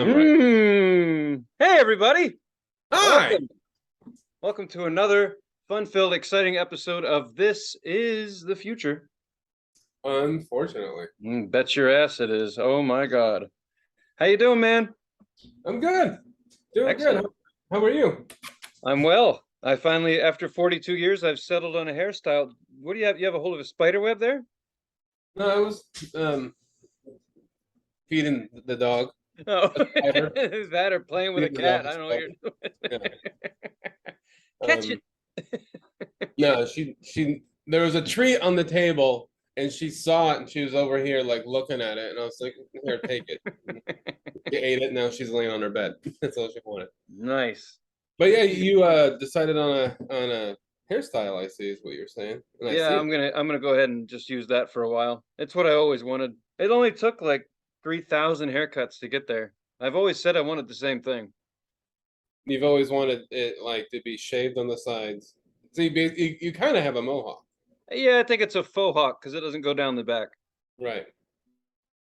I'm right. Hey, everybody. Hi. Welcome. Welcome to another fun-filled, exciting episode of This is the Future. Unfortunately, Bet your ass it is. Oh, my God. How you doing, man? I'm good. Doing good. Excellent. How are you? I'm well. I finally, after 42 years, I've settled on a hairstyle. What do you have? You have a hold of a spider web there? No, I was feeding the dog. Oh, A spider. that or playing with a Feeding the dog cat. a I don't know what spider. you're doing. Yeah. Catch it. No, she there was a treat on the table and she saw it and she was over here like looking at it and I was like, here, take it. She ate it. Now she's laying on her bed. That's all she wanted. Nice. But yeah, you decided on a hairstyle. I see is what you're saying, and I Yeah, see I'm gonna go ahead and just use that for a while. It's what I always wanted. It only took like 3,000 haircuts to get there. I've always said I wanted the same thing. you've always wanted it like to be shaved on the sides. So you kind of have a mohawk, Yeah, I think it's a faux hawk because it doesn't go down the back. right?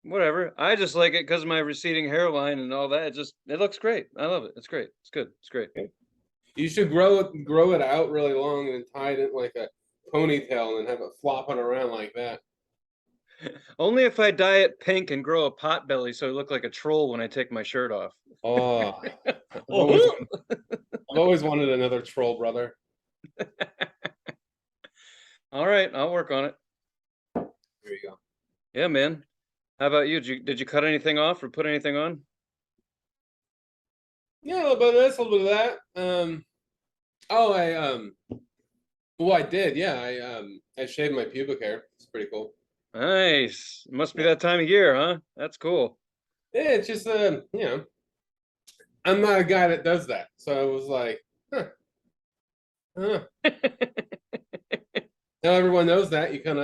Whatever. I just like it because of my receding hairline and all that. It looks great. I love it. It's great. It's good. It's great. You should grow it out really long and tie it in like a ponytail and have it flopping around like that. Only if I dye it pink and grow a pot belly so I look like a troll when I take my shirt off. Oh, Oh. I've always wanted another troll brother. All right, I'll work on it. There you go. Yeah, man. How about you? Did you cut anything off or put anything on? Yeah, a little bit of this, a little bit of that. Oh, well, I did. Yeah, I shaved my pubic hair. It's pretty cool. Nice. Must be that time of year, huh? That's cool. Yeah, it's just I'm not a guy that does that, so I was like, huh. Now everyone knows that. You can't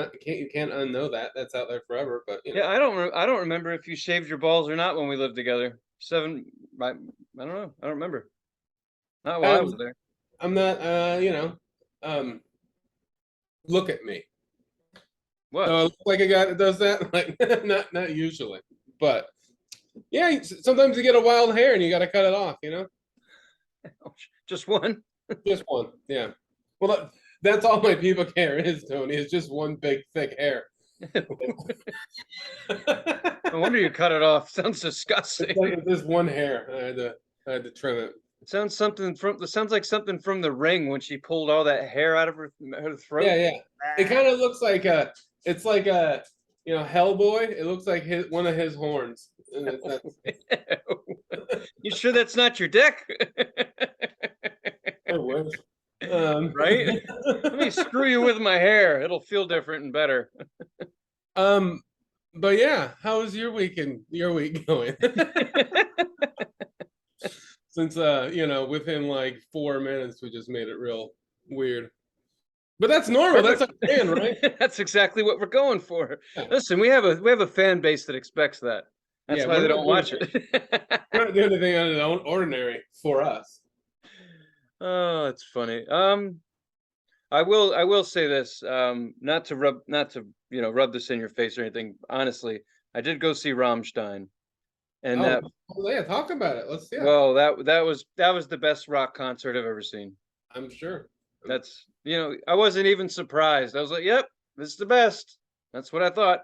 unknow that. That's out there forever. But Yeah, I don't remember if you shaved your balls or not when we lived together. I don't know. I don't remember. Not while I was um, there. I'm not. Um, look at me. Do What? I look like a guy that does that? Like, not usually, but yeah. Sometimes you get a wild hair and you got to cut it off. Just one? Just one. Yeah. Well, that's all my pubic hair is, Tony. It's just one big thick hair. No wonder you cut it off. Sounds disgusting. It's just one hair. I had to trim it. It sounds like something from The Ring when she pulled all that hair out of her Yeah, throat. yeah. It kind of looks like it's like Hellboy. It looks like one of his horns. You sure that's not your dick? I wish. Right? Let me screw you with my hair. It'll feel different and better. But yeah, how was your week going? Since within like 4 minutes we just made it real weird. But that's normal. That's a fan, right? That's exactly what we're going for. Yeah. Listen, we have a fan base that expects that. That's Yeah, why we're they not don't doing watch it. We're not doing anything out of the ordinary for us. Oh, it's funny. I will say this, not to rub this in your face or anything. Honestly, I did go see Rammstein, and Oh, yeah, talk about it. Let's see it. well, that was the best rock concert I've ever seen. I'm sure. I wasn't even surprised. I was like, "Yep, this is the best." That's what I thought.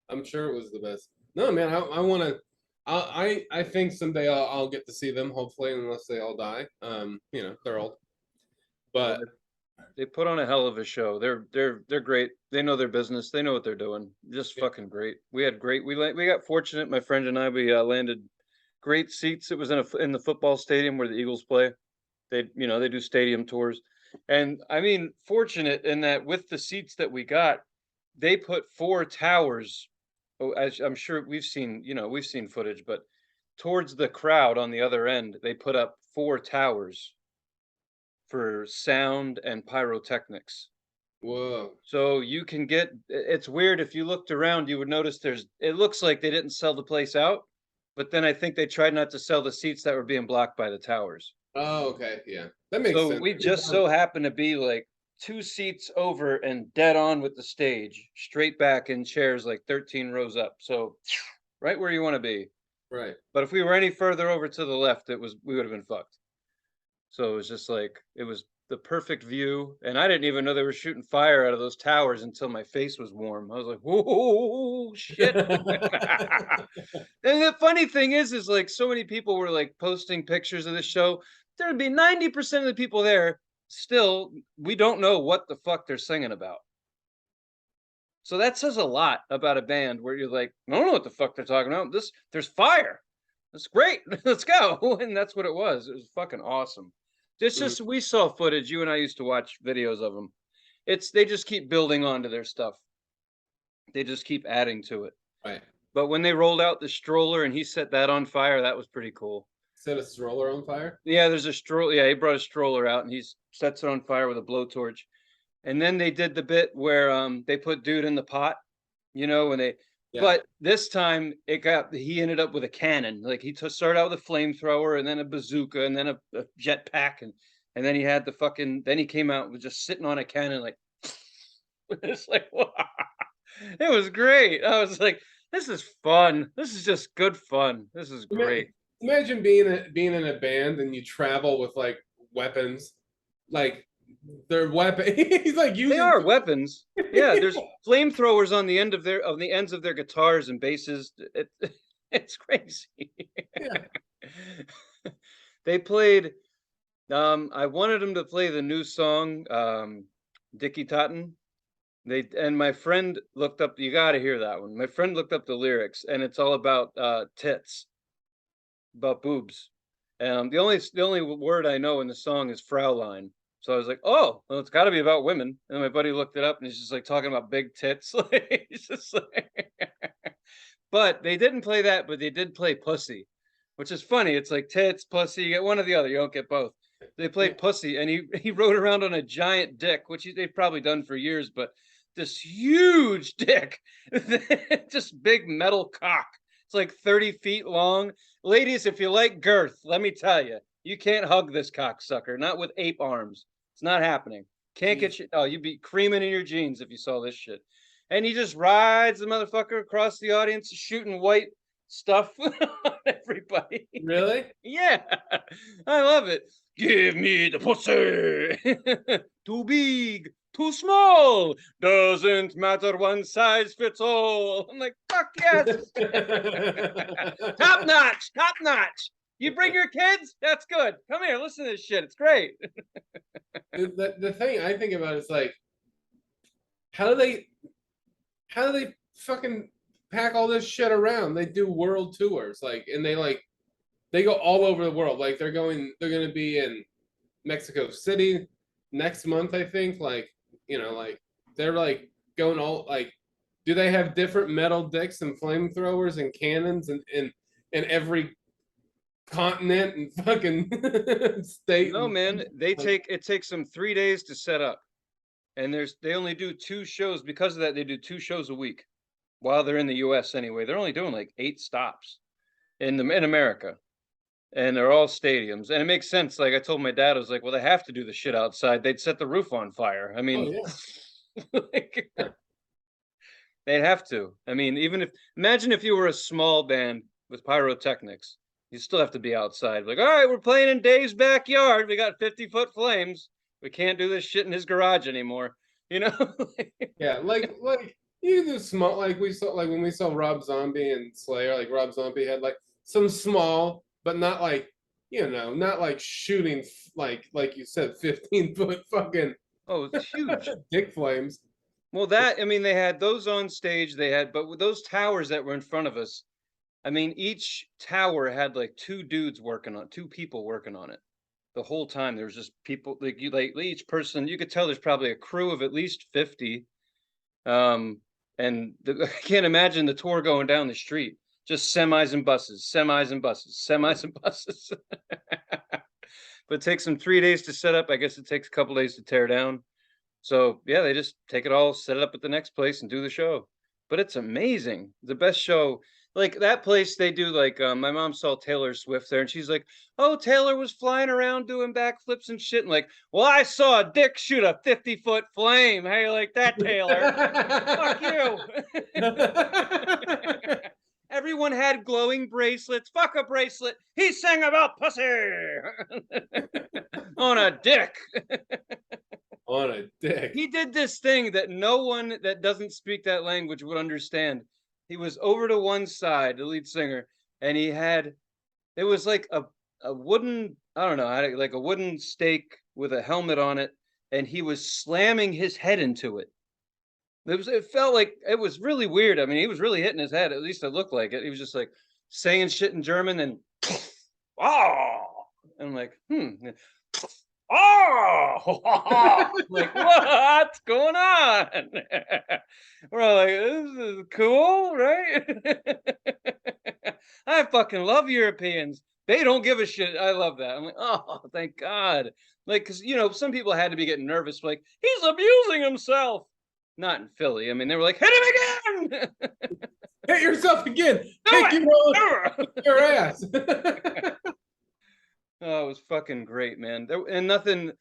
I'm sure it was the best. No, man, I want to. I think someday I'll get to see them. Hopefully, unless they all die. They're old. Well, But they put on a hell of a show. They're great. They know their business. They know what they're doing. Just yeah, fucking great. We got fortunate. My friend and I landed great seats. It was in the football stadium where the Eagles play. They do stadium tours, and I mean fortunate in that with the seats that we got, they put four towers. Oh, as I'm sure we've seen footage, but towards the crowd on the other end, they put up four towers for sound and pyrotechnics. whoa. So it's weird if you looked around, you would notice it looks like they didn't sell the place out, but then I think they tried not to sell the seats that were being blocked by the towers. Oh, okay, yeah, that makes So sense. we just so happen to be like two seats over and dead on with the stage, straight back in chairs like 13 rows up. So right where you want to be. Right. But if we were any further over to the left, we would have been fucked. So it was just like it was the perfect view, and I didn't even know they were shooting fire out of those towers until my face was warm. I was like, "Whoa, shit!" And the funny thing is like so many people were like posting pictures of the show. There'd be 90% of the people there. Still, we don't know what the fuck they're singing about. So that says a lot about a band where you're like, I don't know what the fuck they're talking about. There's fire. That's great. Let's go. And that's what it was. It was fucking awesome. It's Mm, just we saw footage. You and I used to watch videos of them. They just keep building onto their stuff. They just keep adding to it. right. But when they rolled out the stroller and he set that on fire, that was pretty cool. Set a stroller on fire. Yeah, there's a stroller. Yeah, he brought a stroller out and he sets it on fire with a blowtorch. And then they did the bit where they put dude in the pot, when they. Yeah. But this time he ended up with a cannon. Like he started out with a flamethrower and then a bazooka and then a jetpack and then he had then he came out with just sitting on a cannon like it's like wow. It was great. I was like, this is fun. This is just good fun. This is great. Imagine being in a band and you travel with like weapons, like their weapon. He's like using. They are weapons. Yeah, there's flamethrowers on the ends of their guitars and basses. It's crazy. Yeah. They played. I wanted them to play the new song, Dickie Totten. And my friend looked up. You got to hear that one. My friend looked up the lyrics, and it's all about tits, about boobs. The only word I know in the song is Fraulein. So I was like, oh, well, it's got to be about women. And my buddy looked it up, and he's just like talking about big tits. He's just like, but they didn't play that, but they did play pussy, which is funny. It's like tits, pussy. You get one or the other. You don't get both. They played pussy, and he rode around on a giant dick, which they've probably done for years, but this huge dick, just big metal cock. It's like 30 feet long. Ladies, if you like girth, let me tell you, you can't hug this cocksucker, not with ape arms. It's not happening. Can't get you. Oh, you'd be creaming in your jeans if you saw this shit. And he just rides the motherfucker across the audience, shooting white stuff on everybody. Really? Yeah, I love it. Give me the pussy. Too big, too small. Doesn't matter. One size fits all. I'm like, fuck yes. Top notch. Top notch. You bring your kids? That's good. Come here, listen to this shit. It's great. The thing I think about is like, how do they fucking pack all this shit around? They do world tours, like, and they go all over the world. Like they're going to be in Mexico City next month, I think. Like, like they're like going all like, do they have different metal dicks and flamethrowers and cannons and in every continent and fucking state? No, man, it takes them 3 days to set up, and they only do 2 shows. Because of that, they do 2 shows a week while they're in the U.S. Anyway. They're only doing like 8 stops in America, and they're all stadiums. And it makes sense. Like I told my dad, I was like, well, they have to do the shit outside. They'd set the roof on fire. I mean, like, they'd have to. I mean, imagine if you were a small band with pyrotechnics. You still have to be outside. Like, all right, we're playing in Dave's backyard. We got 50-foot flames. We can't do this shit in his garage anymore. Yeah, like you do small, like we saw, like when we saw Rob Zombie and Slayer. Like Rob Zombie had like some small, but not like not like shooting like you said, 15-foot fucking. Oh, it's huge. Dick flames. Well, they had those on stage. But with those towers that were in front of us. I mean, each tower had like 2 people working on it the whole time. There was just people like each person. You could tell there's probably a crew of at least 50. I can't imagine the tour going down the street. Just semis and buses, semis and buses, semis and buses. But it takes them 3 days to set up. I guess it takes a couple days to tear down. So yeah, they just take it all, set it up at the next place, and do the show. But it's amazing. The best show. Like that place, they do like my mom saw Taylor Swift there, and she's like, "Oh, Taylor was flying around doing backflips and shit." And like, well, I saw a dick shoot a 50-foot flame. How you like that, Taylor? Fuck you. everyone had glowing bracelets. Fuck a bracelet. He sang about pussy on a dick. On a dick. He did this thing that no one that doesn't speak that language would understand. He was over to one side, the lead singer, and it was like a wooden, I don't know, like a wooden stake with a helmet on it, and he was slamming his head into it. It felt like it was really weird. I mean, he was really hitting his head. At least it looked like it. He was just like saying shit in German and oh, and I'm like, oh, like what's going on? We're all like, this is cool, right? I fucking love Europeans. They don't give a shit. I love that. I'm like, oh, thank God. Like, because some people had to be getting nervous, like he's abusing himself. Not in Philly. I mean, they were like, hit him again. Hit yourself again. Kick your ass. Oh, it was fucking great, man. And nothing.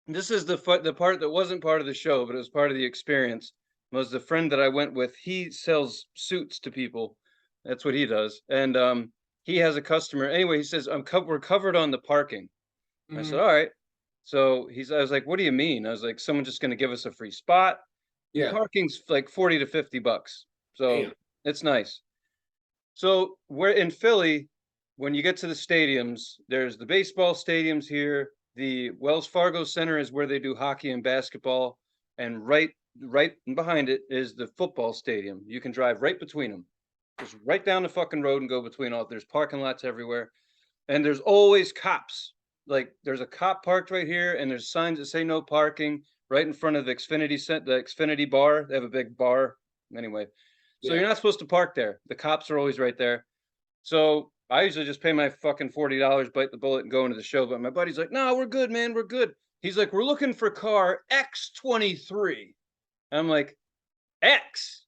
This is the part that wasn't part of the show, but it was part of the experience. Was the friend that I went with? He sells suits to people. That's what he does, and he has a customer. Anyway, he says, we're covered on the parking." I said, all right. So I was like, what do you mean? I was like, someone just going to give us a free spot. Yeah. Parking's like $40 to $50. So Damn. it's nice. So we're in Philly. When you get to the stadiums, there's the baseball stadiums here. The Wells Fargo Center is where they do hockey and basketball. And right behind it is the football stadium. You can drive right between them. Just right down the fucking road and go between all. There's parking lots everywhere. And there's always cops. Like there's a cop parked right here, and there's signs that say no parking right in front of the Xfinity bar. They have a big bar. Anyway, so you're not supposed to park there. The cops are always right there. So I usually just pay my fucking $40, bite the bullet, and go into the show. But my buddy's like, no, we're good, man. We're good. He's like, we're looking for car X23. I'm like, X?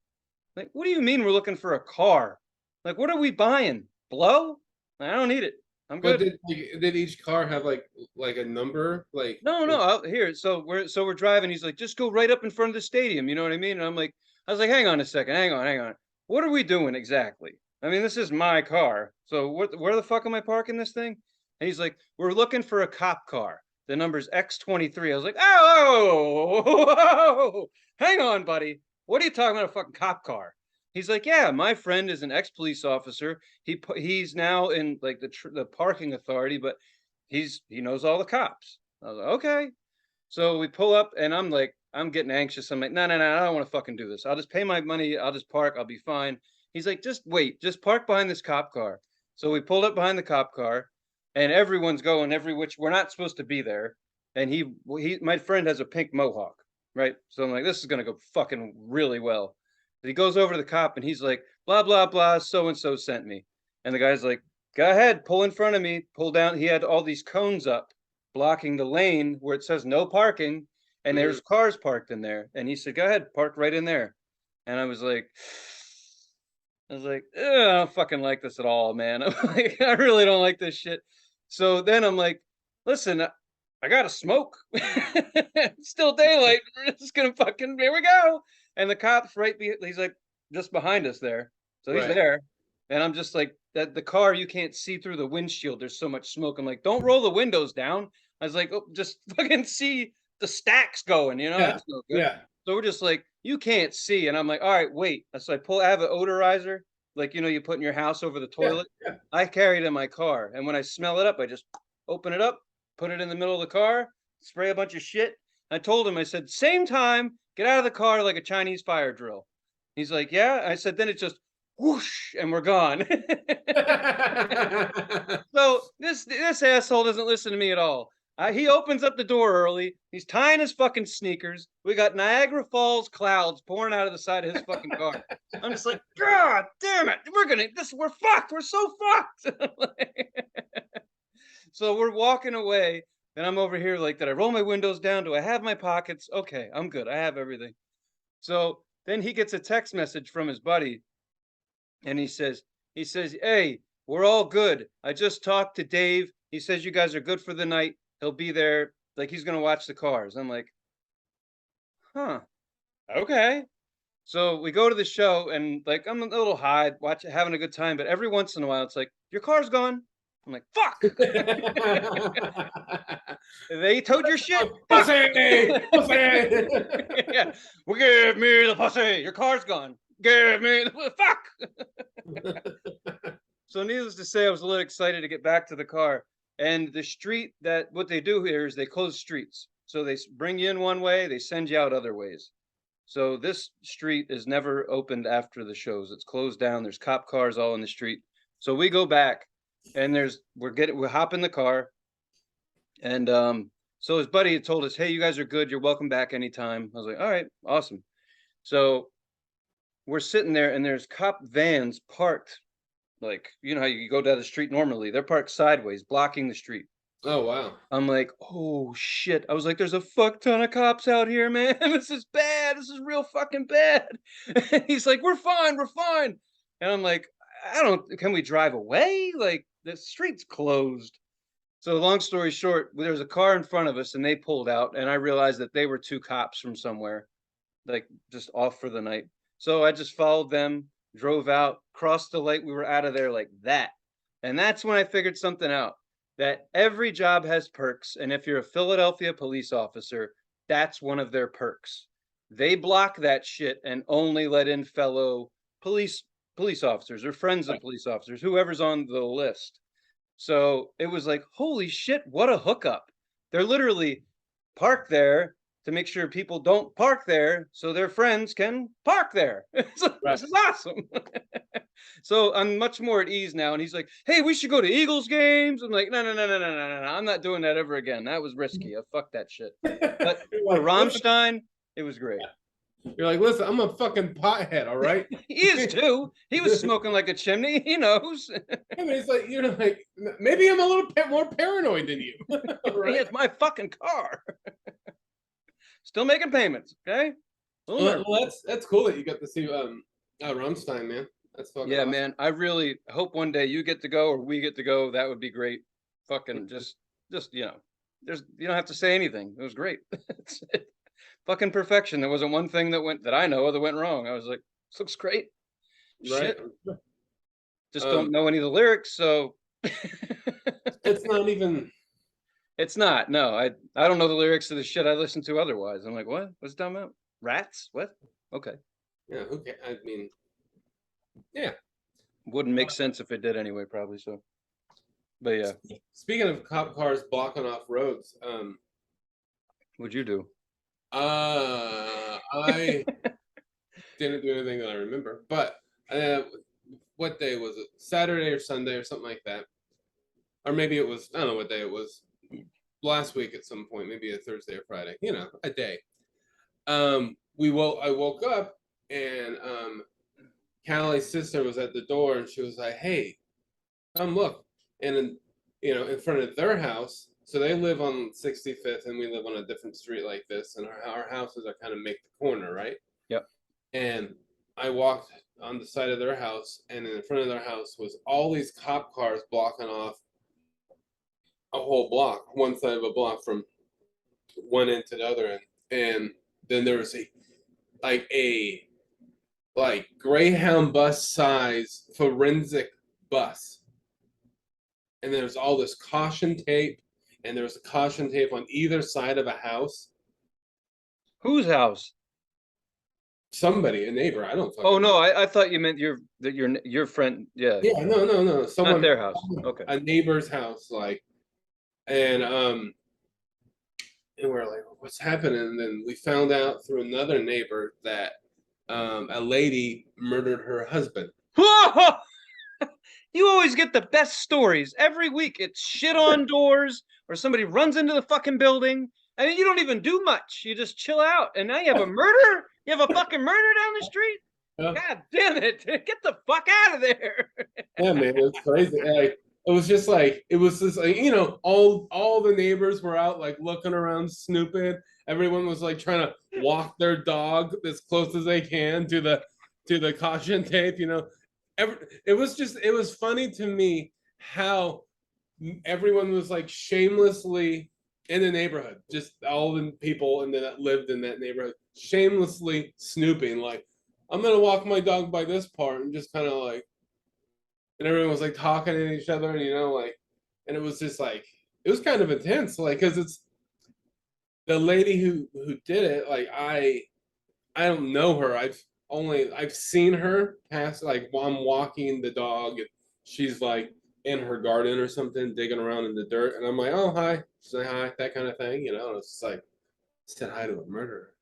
Like, what do you mean we're looking for a car? Like, what are we buying? Blow? I don't need it. I'm good. But did each car have like a number? Like no. Here, so we're driving. He's like, just go right up in front of the stadium. You know what I mean? And I was like, hang on a second, hang on. What are we doing exactly? I mean, this is my car. So where the fuck am I parking this thing? And he's like, we're looking for a cop car. The number's X23. I was like, oh, hang on, buddy. What are you talking about, a fucking cop car? He's like, yeah, my friend is an ex-police officer. He's now in like the parking authority, but he knows all the cops. I was like, okay. So we pull up, and I'm getting anxious. I'm like, no, I don't want to fucking do this. I'll just pay my money. I'll just park. I'll be fine. He's like, just wait, just park behind this cop car. So we pulled up behind the cop car, and everyone's going every which. We're not supposed to be there. And my friend has a pink mohawk, right? So I'm like, this is gonna go fucking really well. He goes over to the cop, and he's like, blah, blah, blah, so-and-so sent me. And the guy's like, go ahead, pull in front of me, pull down. He had all these cones up blocking the lane where it says no parking, and there's cars parked in there. And he said, go ahead, park right in there. And I was like, I don't fucking like this at all, man. I'm like, I really don't like this shit. So then I'm like, listen, I gotta smoke. It's still daylight. We're just gonna fucking, here we go. And the cop's he's like just behind us there. So he's there. And I'm just like, that the car, you can't see through the windshield. There's so much smoke. I'm like, don't roll the windows down. I was like, oh, just fucking see the stacks going, That's no good. Yeah. So we're just like, you can't see. And I'm like, all right, wait. So I have an odorizer, like, you put in your house over the toilet. Yeah. I carry it in my car. And when I smell it up, I just open it up, put it in the middle of the car, spray a bunch of shit. I told him, I said, same time, get out of the car like a Chinese fire drill. He's like, yeah. I said, then it just whoosh, and we're gone. So this asshole doesn't listen to me at all. He opens up the door early. He's tying his fucking sneakers. We got Niagara Falls clouds pouring out of the side of his fucking car. I'm just like, God damn it. We're fucked. We're so fucked. So we're walking away, and I'm over here like, did I roll my windows down? Do I have my pockets? Okay, I'm good. I have everything. So then he gets a text message from his buddy, and he says, hey, we're all good. I just talked to Dave. He says you guys are good for the night. He'll be there. Like, he's going to watch the cars. I'm like, huh, okay. So we go to the show and like I'm a little high, having a good time, but every once in a while it's like, your car's gone. I'm like, fuck. They towed your shit. Fuck. Pussy! Pussy! Yeah. Well, give me the pussy. Your car's gone. Give me the fuck. So needless to say, I was a little excited to get back to the car. And the street that what they do here is they close streets. So they bring you in one way, they send you out other ways. So this street is never opened after the shows. It's closed down. There's cop cars all in the street. So we go back and we hop in the car. And so his buddy had told us, hey, you guys are good. You're welcome back anytime. I was like, all right, awesome. So we're sitting there and there's cop vans parked, like, you know how you go down the street normally. They're parked sideways, blocking the street. Oh, wow. I'm like, oh shit. I was like, there's a fuck ton of cops out here, man. This is bad. This is real fucking bad. And he's like, we're fine. We're fine. And I'm like, can we drive away? Like, the street's closed. So long story short, there was a car in front of us and they pulled out and I realized that they were two cops from somewhere, like just off for the night. So I just followed them, drove out, crossed the light. We were out of there like that. And that's when I figured something out, that every job has perks. And if you're a Philadelphia police officer, that's one of their perks. They block that shit and only let in fellow police officers or friends of police officers, whoever's on the list. So it was like, holy shit, what a hookup. They're literally parked there to make sure people don't park there so their friends can park there. So, this is awesome. So I'm much more at ease now. And he's like, hey, we should go to Eagles games. I'm like, no. I'm not doing that ever again. That was risky. Fuck that shit. But for Rammstein, it was great. You're like, listen, I'm a fucking pothead, all right? He is too. He was smoking like a chimney. He knows. I mean, it's like, you're like, maybe I'm a little bit more paranoid than you. Right? It's my fucking car. Still making payments, okay? Well, that's cool that you got to see Rammstein, man. That's fucking yeah, awesome. man. I really hope one day you get to go or we get to go. That would be great. Fucking just you know, you don't have to say anything. It was great. Fucking perfection. There wasn't one thing that I know of that went wrong. I was like, this looks great. Right. Shit. Just don't know any of the lyrics, so it's not even. It's not. No, I don't know the lyrics to the shit I listen to otherwise. I'm like, what? What's it talking about? Rats? What? Okay. Yeah. Okay. I mean, yeah. Wouldn't make sense if it did anyway, probably. So, but yeah. Speaking of cop cars blocking off roads, What'd you do? I didn't do anything that I remember, but what day was it? Saturday or Sunday or something like that, or maybe it was, I don't know what day it was. Last week at some point, maybe a Thursday or Friday, you know, a day. I woke up and Callie's sister was at the door and she was like, hey, come look. And you know, in front of their house, so they live on 65th and we live on a different street like this, and our houses are kind of make the corner, right? Yep. And I walked on the side of their house, and in front of their house was all these cop cars blocking off a whole block, one side of a block from one end to the other end. And then there was a Greyhound bus size forensic bus. And there's all this caution tape, and there's a caution tape on either side of a house. Whose house? Somebody, a neighbor. I don't. Oh no, I thought you meant your friend. Yeah. Yeah, no. Someone. Not their house. Okay. A neighbor's house, like, and we're like, what's happening? And then we found out through another neighbor that a lady murdered her husband. You always get the best stories every week. It's shit on doors or somebody runs into the fucking building. I mean, you don't even do much. You just chill out. And now you have a murder? You have a fucking murder down the street? Yeah. God damn it. Get the fuck out of there. Yeah, man, it was crazy. Like, it was just like, you know, all the neighbors were out like looking around, snooping. Everyone was like trying to walk their dog as close as they can to the caution tape, you know. It was funny to me how everyone was like shamelessly in the neighborhood, just all the people that lived in that neighborhood shamelessly snooping, like, I'm gonna walk my dog by this part and just kind of like, and everyone was like talking to each other, and like, and it was just like, it was kind of intense, like, because it's the lady who did it. Like, I don't know her. I've seen her pass, like while I'm walking the dog, and she's like in her garden or something, digging around in the dirt, and I'm like, oh hi, say hi, that kind of thing, And it's just like, said hi to a murderer.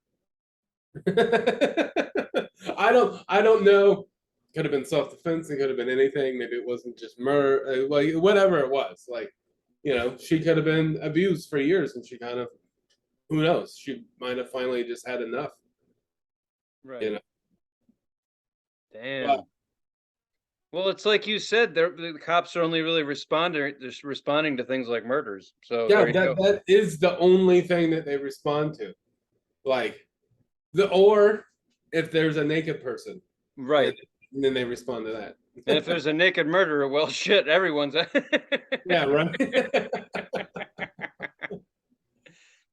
I don't know. Could have been self-defense. It could have been anything. Maybe it wasn't just murder. Like whatever it was. Like, she could have been abused for years, and she kind of, who knows? She might have finally just had enough. Right. But Damn. Well, it's like you said, the cops are only really responding to things like murders. So yeah, there you go. that is the only thing that they respond to. Like or if there's a naked person, Right. and then they respond to that. And if there's a naked murderer, well, shit, everyone's. Yeah, right.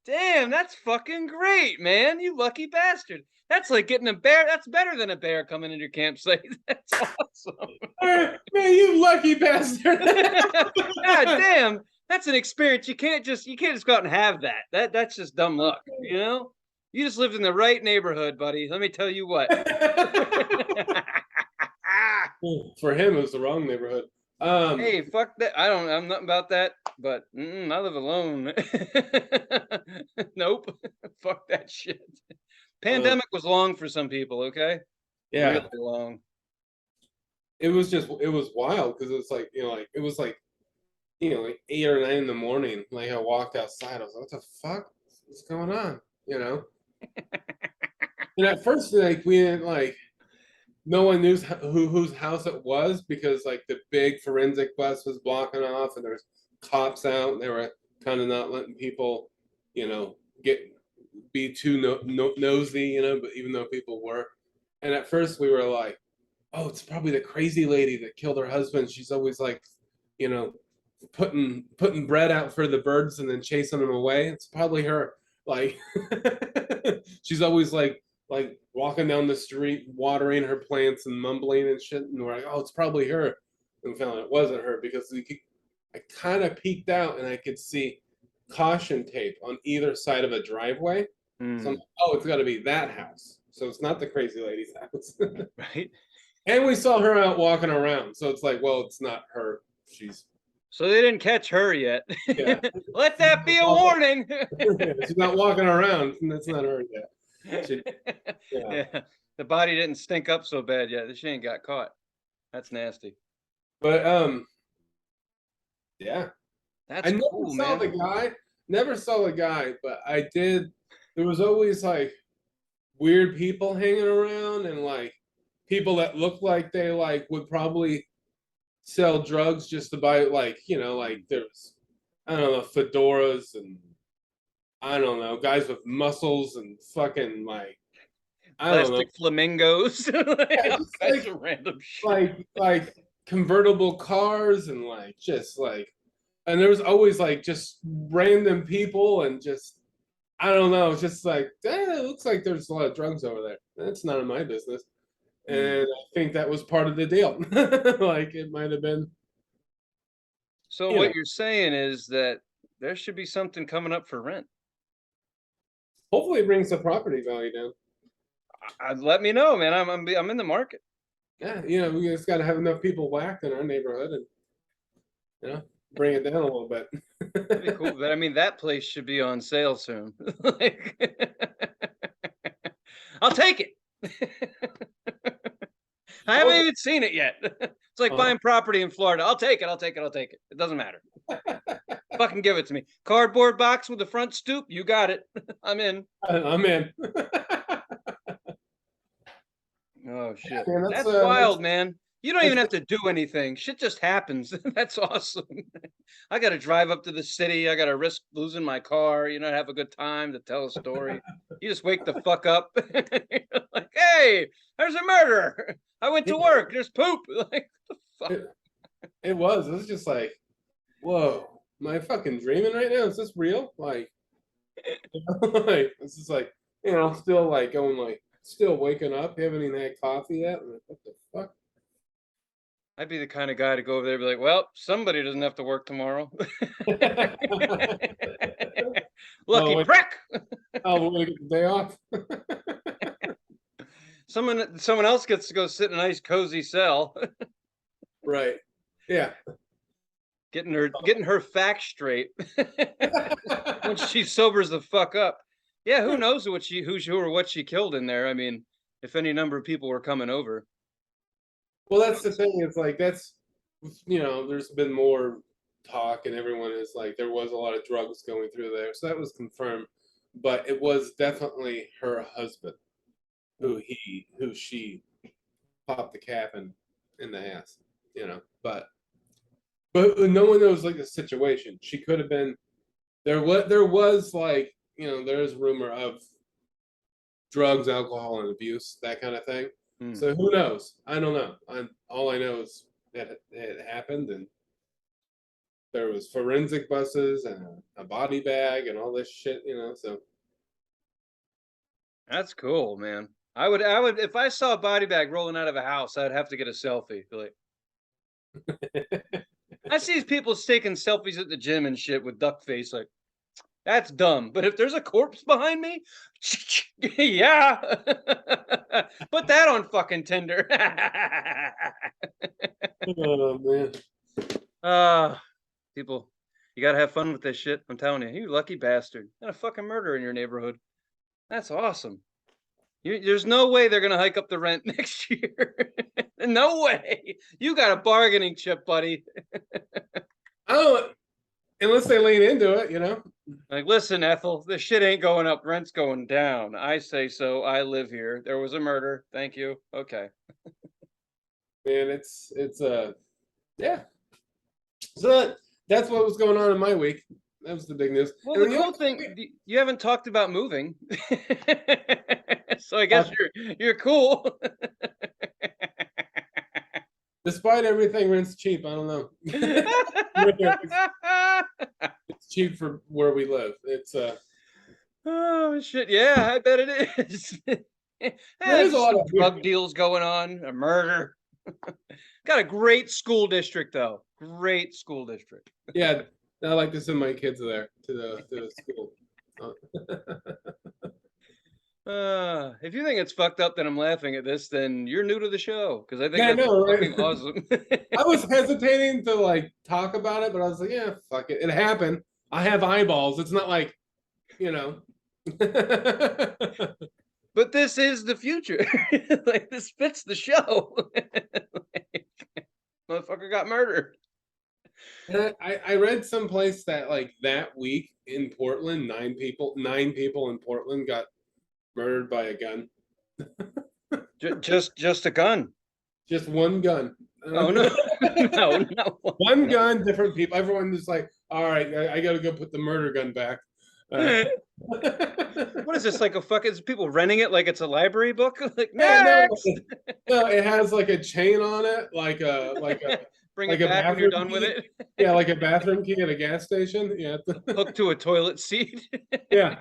Damn, that's fucking great, man. You lucky bastard. That's like getting a bear. That's better than a bear coming into your campsite. That's awesome. Man, you lucky bastard. God damn. That's an experience. You can't just go out and have that. That's just dumb luck, You just lived in the right neighborhood, buddy. Let me tell you what. For him, it was the wrong neighborhood. Hey, fuck that. I'm nothing about that, but I live alone. Nope. Fuck that shit. Pandemic was long for some people, okay? Yeah. Really long. It was wild because it's like, it was like, like 8 or 9 in the morning. Like I walked outside, I was like, what the fuck? What's going on? And at first, like, we didn't like, no one knew whose house it was because like the big forensic bus was blocking off, and there was cops out, and they were kind of not letting people, be too nosy, but even though people were, and at first we were like, oh, it's probably the crazy lady that killed her husband. She's always like, putting bread out for the birds and then chasing them away. It's probably her. Like, she's always like walking down the street, watering her plants and mumbling and shit. And we're like, oh, it's probably her. And we found it wasn't her because I kind of peeked out and I could see caution tape on either side of a driveway. So I'm like, oh, it's got to be that house. So it's not the crazy lady's house. Right. And we saw her out walking around. So it's like, well, it's not her. So they didn't catch her yet. Yeah. Let that be a warning. She's not walking around, and that's not her yet. Yeah. The body didn't stink up so bad yet. She ain't got caught. That's nasty. But yeah. That's I never cool, saw man. the guy. Never saw the guy, but I did. There was always like weird people hanging around, and like people that looked like they like would probably sell drugs just to buy, like, like there's, I don't know, fedoras and I don't know, guys with muscles and fucking like, I don't know, Plastic flamingos. yeah, All kinds of random shit. like convertible cars and like just like, and there was always like just random people and just, I don't know, just like, it looks like there's a lot of drugs over there. That's none of my business. And I think that was part of the deal. Like it might have been. So what you're saying is that there should be something coming up for rent. Hopefully it brings the property value down. Let me know, man. I'm in the market. Yeah, we just got to have enough people whacked in our neighborhood and, bring it down a little bit. That'd be cool. But I mean, that place should be on sale soon. I'll take it. I haven't even seen it yet. It's like buying property in Florida. I'll take it. It doesn't matter. Fucking give it to me. Cardboard box with the front stoop. You got it. I'm in. I'm in. Oh shit. Yeah, man, that's wild, man. You don't even have to do anything. Shit just happens. That's awesome. I got to drive up to the city. I got to risk losing my car, have a good time to tell a story. You just wake the fuck up. Like, hey, there's a murderer. I went to work. There's poop. Like, what the fuck? It was just like, whoa, am I fucking dreaming right now? Is this real? Like, like, this is like, still like going like, still waking up. You haven't even had coffee yet. I'm like, what the fuck? I'd be the kind of guy to go over there and be like, well, somebody doesn't have to work tomorrow. Lucky wait, prick. oh, we're gonna get the day off. Someone else gets to go sit in a nice cozy cell. Right. Yeah. getting her facts straight. Once she sobers the fuck up. Yeah, who knows what she killed in there? I mean, if any number of people were coming over. Well, that's the thing. It's like there's been more talk, and everyone is like, there was a lot of drugs going through there, so that was confirmed. But it was definitely her husband who she popped the cap in the ass, But no one knows like the situation. She could have been there was like there's rumor of drugs, alcohol, and abuse, that kind of thing. So who knows? I don't know. All I know is that it happened, and there was forensic buses and a body bag and all this shit, So That's cool, man. I would if I saw a body bag rolling out of a house, I'd have to get a selfie. Like, I see these people taking selfies at the gym and shit with duck face. Like, that's dumb. But if there's a corpse behind me, yeah, put that on fucking Tinder. oh man. People, you gotta have fun with this shit. I'm telling you, you lucky bastard. Got a fucking murder in your neighborhood. That's awesome. There's no way they're gonna hike up the rent next year. No way. You got a bargaining chip, buddy. Oh, unless they lean into it, Like, listen, Ethel, this shit ain't going up. Rent's going down. I say so. I live here. There was a murder. Thank you. Okay. Man, it's yeah. So that's what was going on in my week. That was the big news. Well, the cool thing, you haven't talked about moving, so I guess you're cool. Despite everything, rent's cheap. I don't know. It's cheap for where we live. It's oh shit! Yeah, I bet it is. There's a lot of drug deals going on, a murder. Got a great school district though. Great school district. Yeah, I like to send my kids there to the school. If you think it's fucked up that I'm laughing at this, then you're new to the show because I think Yeah, that's fucking right? awesome. I was hesitating to like talk about it, but I was like, yeah, fuck it. It happened. I have eyeballs. It's not like, But this is the future. Like, this fits the show. Like, motherfucker got murdered. And I read someplace that like that week in Portland, nine people in Portland got murdered by a gun. Just a gun. Just one gun. Oh no. No. One gun, different people. Everyone just like, all right, I gotta go put the murder gun back. What is this, like a fucking, is people renting it like it's a library book? Like, no, it has like a chain on it, like a bring like it a back when you're bathroom done with key. it. Yeah, like a bathroom key at a gas station. Yeah. Hooked to a toilet seat. Yeah.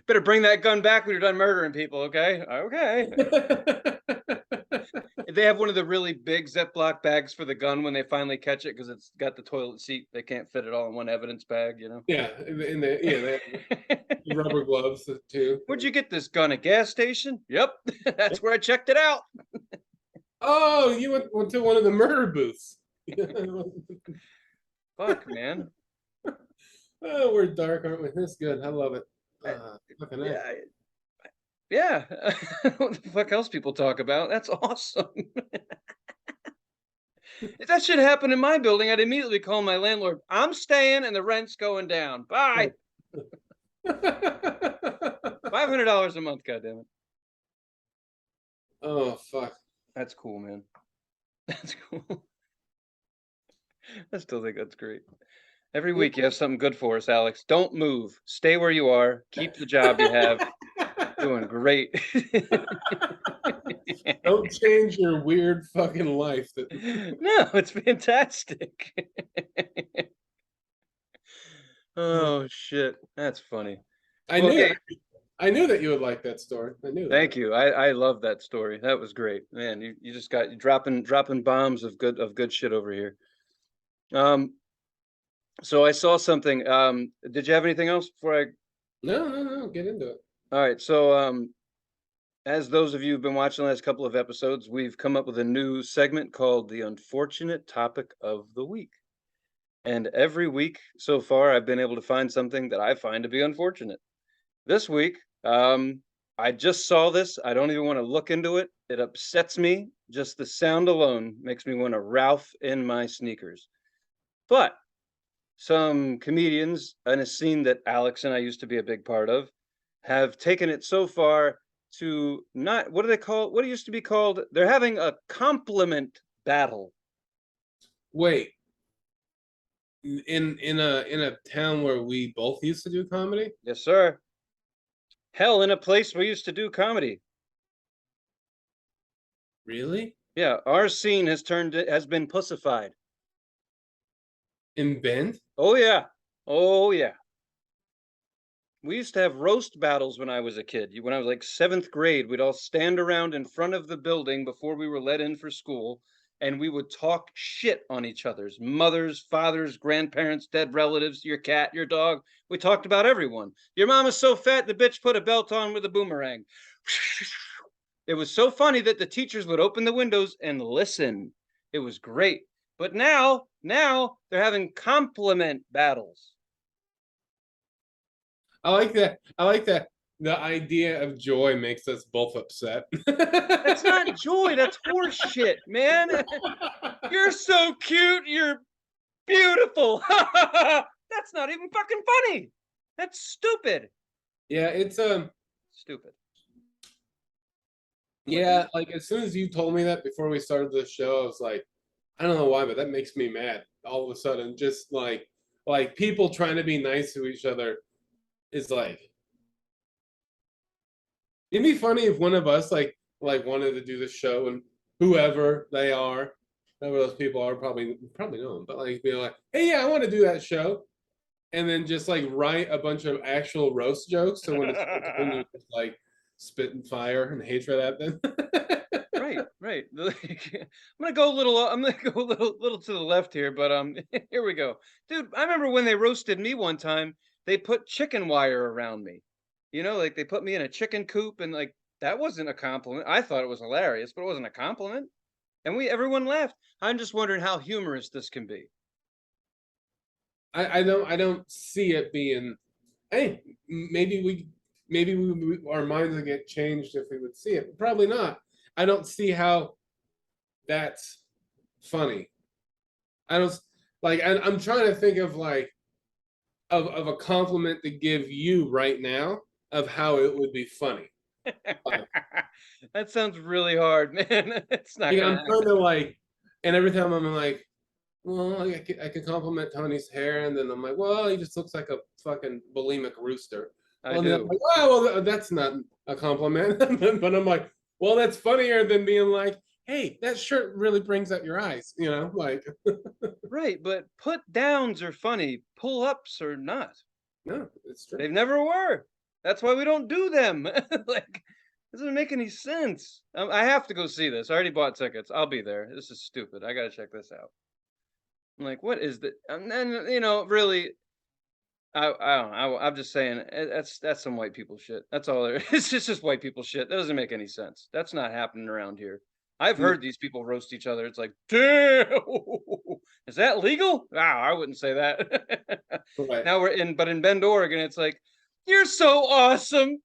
Better bring that gun back when you're done murdering people, okay? Okay. They have one of the really big Ziploc bags for the gun when they finally catch it because it's got the toilet seat. They can't fit it all in one evidence bag, Yeah, they have rubber gloves too. Where'd you get this gun? A gas station? Yep, that's where I checked it out. Oh, you went to one of the murder booths. Fuck, man. Oh, we're dark, aren't we? That's good. I love it. Yeah. What the fuck else people talk about? That's awesome. If that should happen in my building, I'd immediately call my landlord. I'm staying and the rent's going down. Bye. $500 a month, goddammit. Oh, fuck. That's cool, man. That's cool. I still think that's great. Every week you have something good for us, Alex. Don't move. Stay where you are. Keep the job you have. Doing great. Don't change your weird fucking life. No, it's fantastic. Oh shit, that's funny. I I knew that you would like that story. I knew that. Thank you. I love that story. That was great, man. You just got you dropping bombs of good shit over here. Um, so I saw something. Did you have anything else before I? No, no, no. Get into it. All right. So as those of you who've been watching the last couple of episodes, we've come up with a new segment called the Unfortunate Topic of the Week. And every week so far, I've been able to find something that I find to be unfortunate. This week, I just saw this. I don't even want to look into it. It upsets me. Just the sound alone makes me want to Ralph in my sneakers. But some comedians in a scene that Alex and I used to be a big part of have taken it so far to not, what do they call it? What it used to be called? They're having a compliment battle. Wait. In a town where we both used to do comedy? Yes, sir. Hell, in a place we used to do comedy. Really? Yeah, our scene has been pussified. In Bend? Oh yeah. Oh yeah. We used to have roast battles when I was a kid. When I was like 7th grade, we'd all stand around in front of the building before we were let in for school, and we would talk shit on each other's mothers, fathers, grandparents, dead relatives, your cat, your dog. We talked about everyone. Your mom is so fat the bitch put a belt on with a boomerang. It was so funny that the teachers would open the windows and listen. It was great. But now they're having compliment battles. I like that. I like that. The idea of joy makes us both upset. That's not joy. That's horse shit, man. You're so cute. You're beautiful. That's not even fucking funny. That's stupid. Yeah, it's Stupid. yeah, like as soon as you told me that before we started the show, I was like, I don't know why, but that makes me mad all of a sudden. Just like people trying to be nice to each other is like it'd be funny if one of us like wanted to do the show and whoever they are, whoever those people are, probably know them, but like be like, hey, yeah, I want to do that show, and then just like write a bunch of actual roast jokes. So when it's when you just like spit and fire and hatred at them. Right. I'm gonna go a little to the left here, but here we go. Dude, I remember when they roasted me one time, they put chicken wire around me. You know, like they put me in a chicken coop, and like that wasn't a compliment. I thought it was hilarious, but it wasn't a compliment. And everyone laughed. I'm just wondering how humorous this can be. I don't see it being. Hey, maybe our minds would get changed if we would see it. Probably not. I don't see how that's funny. I don't like. I'm trying to think of like of a compliment to give you right now of how it would be funny. Like, That sounds really hard, man. It's not gonna I'm happen. trying to like, and every time I'm like, well, I could compliment Tony's hair, and then I'm like, well, he just looks like a fucking bulimic rooster. I Well, and then I'm do. like, oh, well, that's not a compliment. But I'm like, well, that's funnier than being like, hey, that shirt really brings out your eyes, like, Right, but put downs are funny, pull ups are not. no, it's true. They've never were. That's why we don't do them. Like, doesn't make any sense. I have to go see this. I already bought tickets. I'll be there. This is stupid. I gotta check this out. I'm like, what is the? And then really, I don't know. I'm just saying that's some white people shit. That's all there is. It's just white people shit. That doesn't make any sense. That's not happening around here. I've No, heard these people roast each other. It's like, damn, is that legal? Wow, I wouldn't say that. right. Now but in Bend, Oregon, it's like, you're so awesome.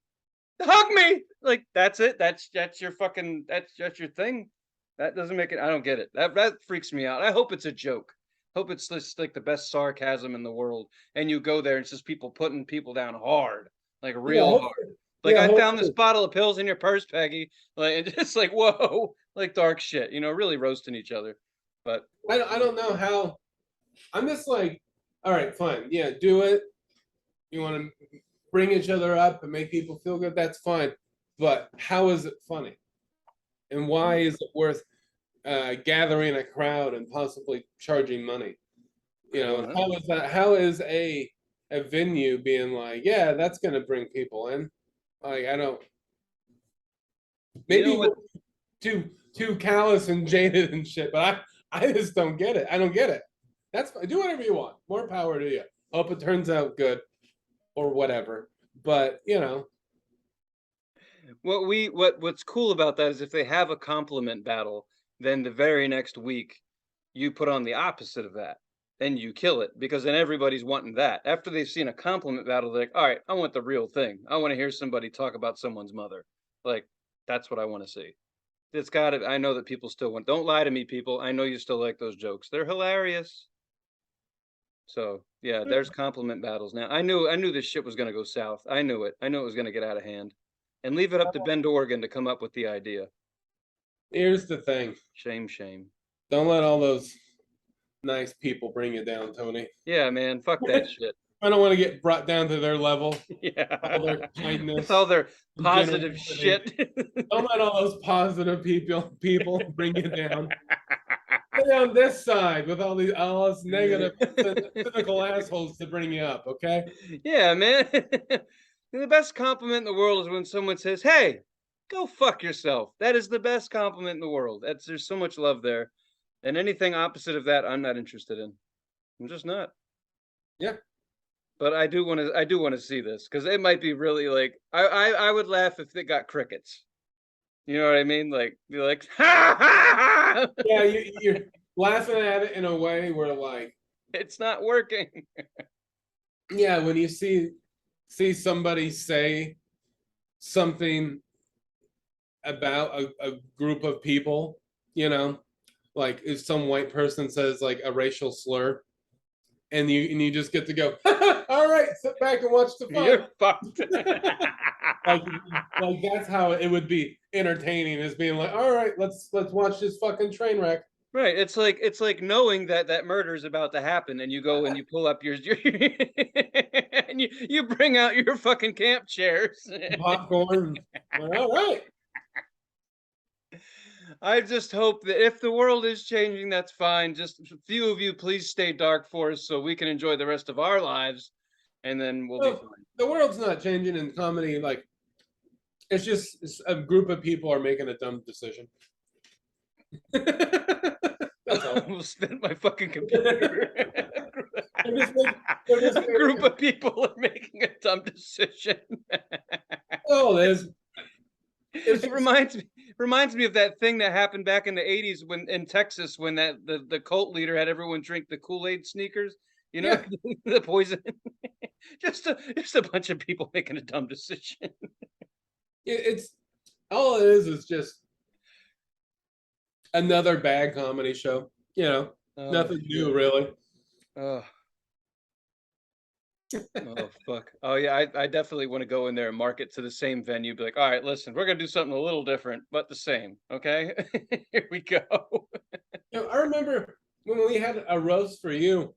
Hug me. Like that's it. That's your fucking that's your thing. That doesn't make it. I don't get it. That freaks me out. I hope it's a joke. Hope it's just like the best sarcasm in the world. And you go there and it's just people putting people down hard, like Yeah, real hard. Like yeah, I found this hopefully. bottle of pills in your purse, Peggy. Like it's just like whoa, like dark shit. Really roasting each other. But I don't know how. I'm just like, all right, fine, yeah, do it. You want to bring each other up and make people feel good, that's fine. But how is it funny? And why is it worth gathering a crowd and possibly charging money? I don't And know. how is a venue being like, yeah, that's going to bring people in? Like I don't. You know Maybe what? we're too callous and jaded and shit, but I just don't get it. I don't get it. That's fine. Do whatever you want. More power to you. Hope it turns out good or whatever. But What's cool about that is if they have a compliment battle, then the very next week you put on the opposite of that. Then you kill it because then everybody's wanting that. After they've seen a compliment battle, they're like, all right, I want the real thing. I want to hear somebody talk about someone's mother. Like, that's what I want to see. It's got to, I know that people still want, don't lie to me, people. I know you still like those jokes. They're hilarious. So yeah, there's compliment battles now. I knew this shit was gonna go south. I knew it. I knew it was gonna get out of hand. And leave it up to Bend, Oregon to come up with the idea. here's the thing. Shame, shame. Don't let all those nice people bring you down, Tony. Yeah, man. Fuck that shit. I don't want to get brought down to their level. All their Yeah. kindness. With all their and positive generosity. shit. Don't let all those positive people bring you down. Stay on this side with all those negative, cynical assholes to bring you up. Okay. Yeah, man. The best compliment in the world is when someone says, "Hey, go fuck yourself." That is the best compliment in the world. There's so much love there. And anything opposite of that, I'm not interested in. I'm just not. Yeah. But I do want to see this because it might be really like I would laugh if they got crickets. You know what I mean? Like be like, ha ha ha! Yeah, you're laughing at it in a way where like, It's not working. yeah, when you see somebody say something about a group of people, like if some white person says like a racial slur, and you just get to go, all right, sit back and watch the fun. You're fucked. like that's how it would be entertaining, is being like, all right, let's watch this fucking train wreck. Right. It's like knowing that murder is about to happen, and you go and you pull up your and you bring out your fucking camp chairs. Popcorn. Well, all right. I just hope that if the world is changing, that's fine. Just a few of you, please stay dark for us so we can enjoy the rest of our lives, and then we'll be Well, fine. the world's not changing in comedy. Like, it's a group of people are making a dumb decision. That's all. I will spin my fucking computer. They're just A group of people are making a dumb decision. Oh, it is. It reminds me of that thing that happened back in the 80s when in Texas when the cult leader had everyone drink the Kool-Aid sneakers. You know, Yeah. the poison. just a bunch of people making a dumb decision. It's all it is just another bad comedy show. Oh, Nothing new shit. really. Oh. Oh fuck. Oh yeah, I definitely want to go in there and market to the same venue. Be like, all right, listen, we're gonna do something a little different, but the same. Okay, here we go. I remember when we had a roast for you.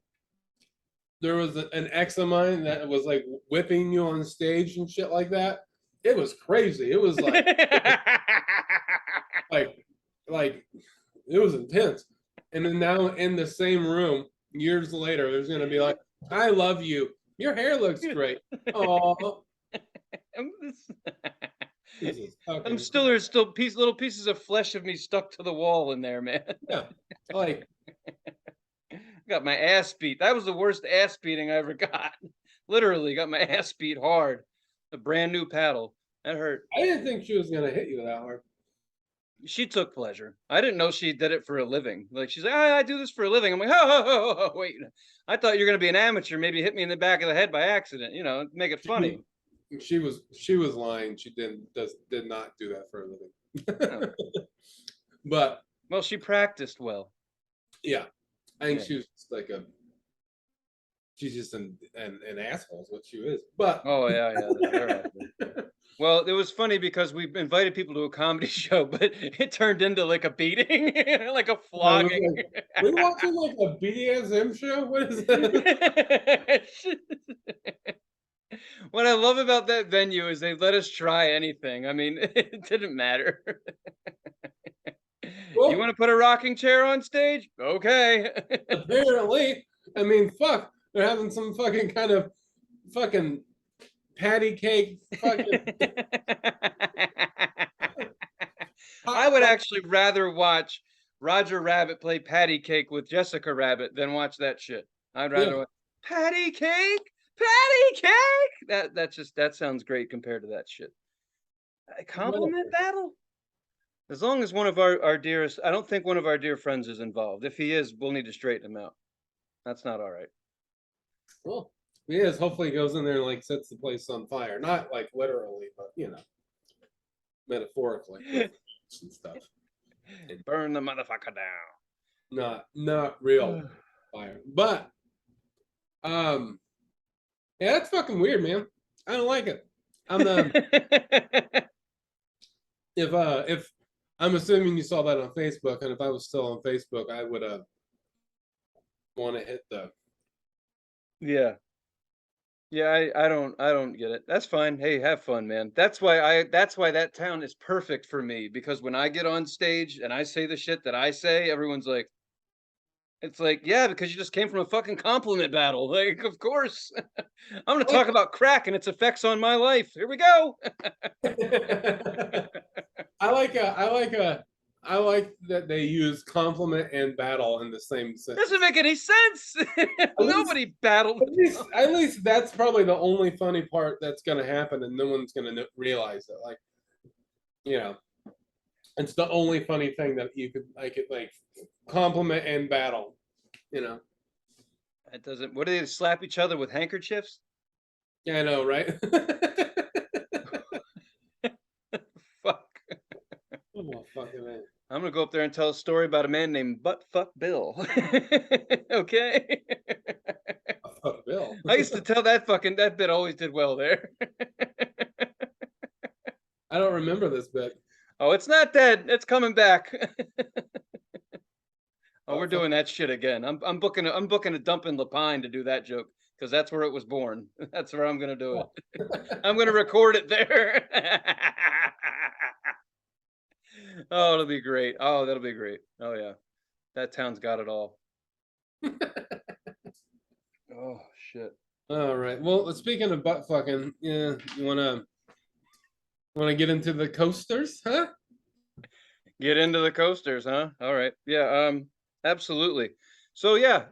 There was an ex of mine that was like whipping you on stage and shit like that. It was crazy. It was like like it was intense. And then now in the same room, years later, there's gonna be like, I love you. Your hair looks great. Oh, I'm, just- Jesus. I'm still there's still little pieces of flesh of me stuck to the wall in there, man. Yeah. Like, Got my ass beat. That was the worst ass beating I ever got. Literally got my ass beat hard. A brand new paddle. That hurt. I didn't think she was gonna hit you that hard. She took pleasure. I didn't know she did it for a living. Like she's like, I do this for a living. I'm like, oh, wait. I thought you were gonna be an amateur. Maybe hit me in the back of the head by accident. Make it funny. She was lying. She did not do that for a living. Oh. But Well, she practiced well. yeah, I think Yeah. she was just she's just an asshole is what she is. But Oh yeah, they're well, it was funny because we invited people to a comedy show, but it turned into like a beating, like a I was flogging. like, we watching like a BDSM show? What is that? What I love about that venue is they let us try anything. I mean, it didn't matter. You Well, want to put a rocking chair on stage? Okay. apparently, I mean, fuck, they're having some fucking kind of fucking patty cake, fucking. I would actually rather watch Roger Rabbit play patty cake with Jessica Rabbit than watch that shit. I'd rather watch patty cake, patty cake. That sounds great compared to that shit. A compliment battle? As long as one of our dearest, I don't think one of our dear friends is involved. If he is, we'll need to straighten him out. That's not all right. Well, he is. Hopefully, he goes in there and like sets the place on fire. Not like literally, but metaphorically and stuff. Burn the motherfucker down. Not real fire, but yeah, that's fucking weird, man. I don't like it. I'm the if I'm assuming you saw that on Facebook, and if I was still on Facebook, I would want to hit the. Yeah. Yeah, I don't get it. That's fine. Hey, have fun, man. That's why that town is perfect for me, because when I get on stage and I say the shit that I say, everyone's like, it's like, yeah, because you just came from a fucking compliment battle. Like, of course. I'm gonna talk about crack and its effects on my life. Here we go. I like that they use compliment and battle in the same sentence. Doesn't make any sense. Nobody battled. At least that's probably the only funny part that's gonna happen, and no one's gonna realize it. Like, it's the only funny thing that you could like compliment and battle. It doesn't. What do they slap each other with handkerchiefs? Yeah, I know, right? Fuck. Oh, fucking man. I'm gonna go up there and tell a story about a man named Buttfuck Bill. Okay. Fuck Bill. I used to tell that bit always did well there. I don't remember this bit. Oh, it's not dead. It's coming back. Oh, we're doing that shit again. I'm booking a dump in Lapine to do that joke, because that's where it was born. That's where I'm gonna do it. I'm gonna record it there. Oh, it'll be great. Oh, that'll be great. Oh yeah, that town's got it all. Oh shit. All right. Well, speaking of butt fucking, yeah, you wanna get into the coasters, huh? Get into the coasters, huh? All right. Yeah. Absolutely. So yeah.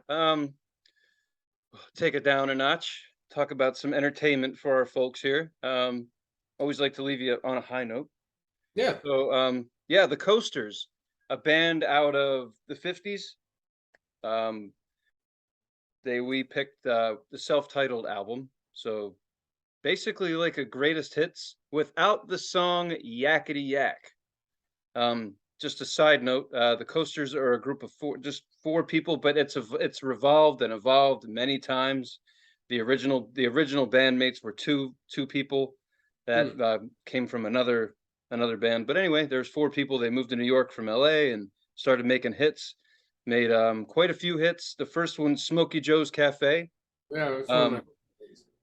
Take it down a notch. Talk about some entertainment for our folks here. Always like to leave you on a high note. Yeah. So yeah, the Coasters, a band out of the 50s. We picked the self-titled album. So basically like a greatest hits without the song Yakety Yak. Just a side note, the Coasters are a group of four people, but it's revolved and evolved many times. The original bandmates were two people that came from another band. But anyway, there's four people. They moved to New York from LA and started making hits. Made quite a few hits. The first one, Smokey Joe's Cafe. Yeah,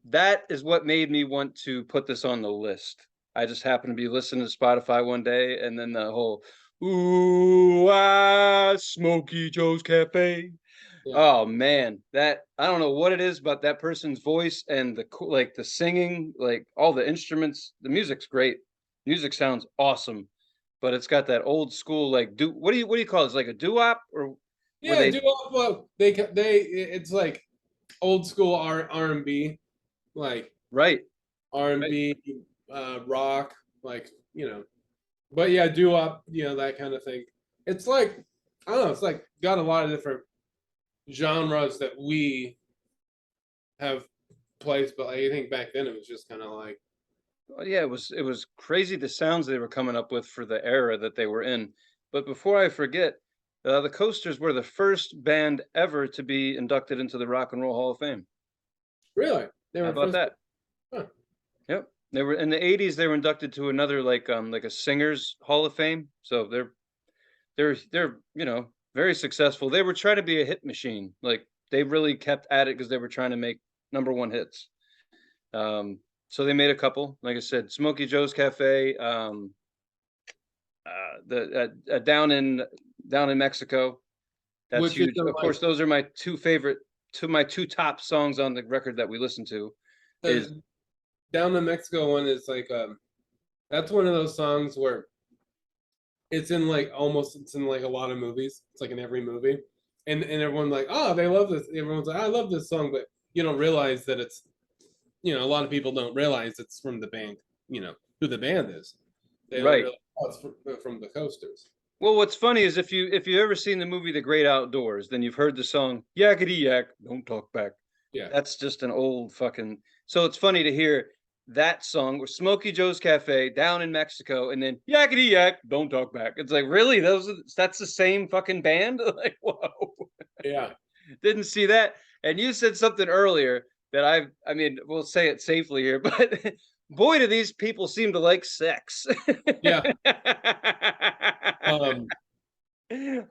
that is what made me want to put this on the list. I just happened to be listening to Spotify one day, and then the whole "Ooh, Smokey Joe's Cafe." Yeah. Oh man, that I don't know what it is about that person's voice and the singing, like all the instruments. The music's great. Music sounds awesome, but it's got that old school like what do you call it? It's like a doo-wop or yeah, doo-wop. Well, it's like old school R&B, like right R&B, rock, like but yeah, doo-wop, that kind of thing. It's like I don't know. It's like got a lot of different genres that we have placed, but I think back then it was just kind of like. Well, yeah, it was crazy the sounds they were coming up with for the era that they were in. But before I forget, the Coasters were the first band ever to be inducted into the Rock and Roll Hall of Fame. Really? How about that? Huh. Yep. They were in the 80s. They were inducted to another like a Singers Hall of Fame. So they're very successful. They were trying to be a hit machine. Like they really kept at it because they were trying to make #1 hits. So they made a couple, like I said, Smokey Joe's Cafe, down in Mexico. That's huge. Of course, those are my two top songs on the record that we listen to. Down in Mexico one is like that's one of those songs where it's in like it's in like a lot of movies. It's like in every movie. And everyone's like, oh, they love this. Everyone's like, I love this song, but you don't realize that it's, a lot of people don't realize it's from the band, who the band is. They don't Right. realize it's from the Coasters. Well, what's funny is if you've ever seen the movie The Great Outdoors, then you've heard the song Yakety Yak, Don't Talk Back. Yeah. That's just an old fucking. So it's funny to hear that song with Smokey Joe's Cafe down in Mexico, and then Yakety Yak, Don't Talk Back. It's like, really? That's the same fucking band? Like, whoa. Yeah. Didn't see that. And you said something earlier that I mean, we'll say it safely here, but boy, do these people seem to like sex. Yeah. Um,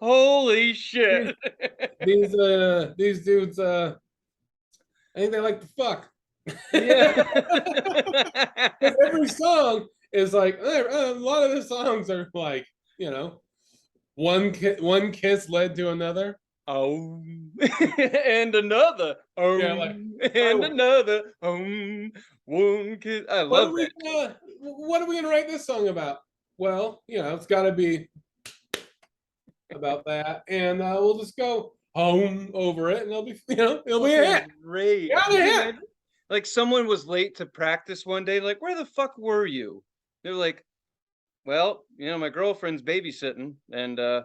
Holy shit. these dudes, I think they like to fuck. Yeah. Every song is like, a lot of the songs are like, one kiss led to another. Oh, and another. Oh, Yeah, like, and another. One kiss. I love that. What are we gonna write this song about? Well, it's got to be about that, and we'll just go home over it, and it'll be, it'll be it. Great. Yeah, like someone was late to practice one day. Like, where the fuck were you? They're like, well, my girlfriend's babysitting, and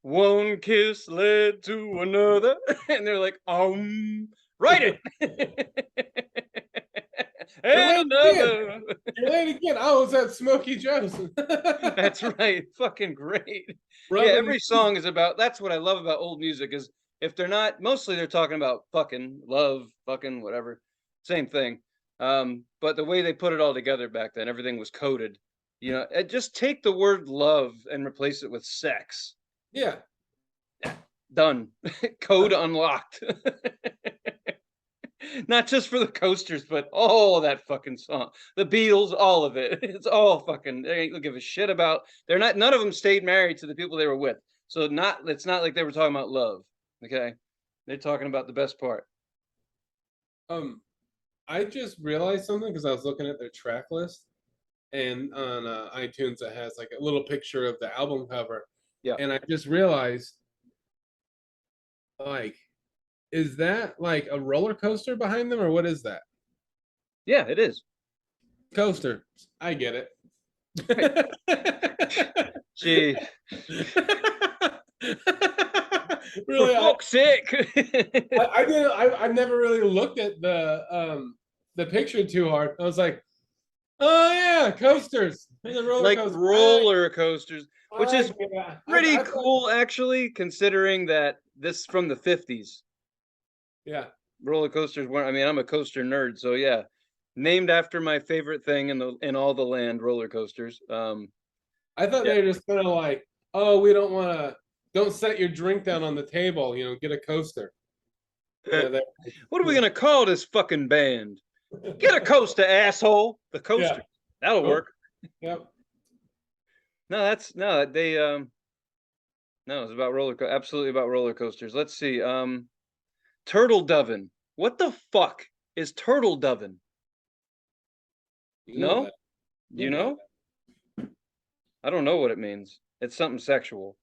one kiss led to another, and they're like, write it. And another. You're late again. I was at Smokey Joe's. That's right. Fucking great. Rubbing. Yeah, every song is about. That's what I love about old music is if they're not mostly they're talking about fucking love, fucking whatever, same thing. But the way they put it all together back then, everything was coded. Just take the word love and replace it with sex. Yeah. Done. Code unlocked. Not just for the Coasters, but all that fucking song. The Beatles, all of it. It's all fucking. They ain't gonna give a shit about. They're not. None of them stayed married to the people they were with. So It's not like they were talking about love. Okay, they're talking about the best part. I just realized something because I was looking at their track list, and on iTunes it has like a little picture of the album cover. Yeah. And I just realized, like, is that like a roller coaster behind them, or what is that? Yeah, it is. Coaster. I get it. Gee. Really, for fuck's sake. I didn't. I never really looked at the picture too hard. I was like, oh yeah, coasters. Like roller coasters, which is pretty cool actually, considering that this is from the 50s. Yeah. Roller coasters weren't. I mean, I'm a coaster nerd, so yeah. Named after my favorite thing in all the land, roller coasters. I thought they were just kind of like, oh, don't set your drink down on the table, get a coaster. What are we gonna call this fucking band? Get a coaster, asshole. The coaster. Yeah. That'll work. Yep. No, it's about absolutely about roller coasters. Let's see. Turtle Dovin. What the fuck is Turtle Dovin? No? You know? I don't know what it means. It's something sexual.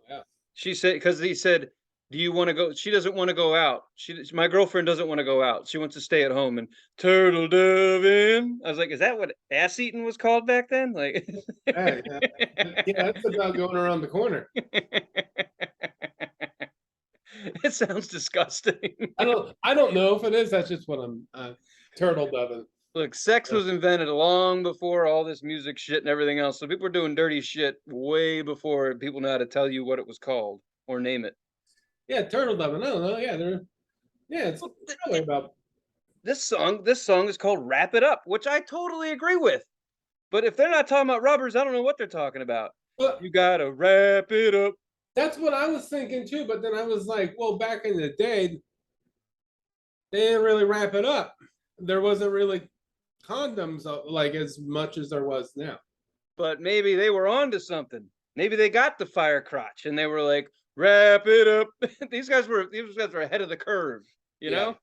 Yeah. She said, because he said, do you want to go? She doesn't want to go out. My girlfriend doesn't want to go out. She wants to stay at home. And Turtle Dovin. I was like, is that what ass eating was called back then? Like, yeah, that's about going around the corner. It sounds disgusting. I don't know if it is. That's just what I'm Turtle Dovin. Look, sex was invented long before all this music shit and everything else. So people were doing dirty shit way before people know how to tell you what it was called or name it. Yeah, Turtle Dovin. I don't know. Yeah, it's really about this song. This song is called "Wrap It Up," which I totally agree with. But if they're not talking about rubbers, I don't know what they're talking about. But you gotta wrap it up. That's what I was thinking too. But then I was like, well, back in the day, they didn't really wrap it up. There wasn't really condoms like as much as there was now. But maybe they were onto something. Maybe they got the fire crotch and they were like, wrap it up. These guys were ahead of the curve. you Yeah. know?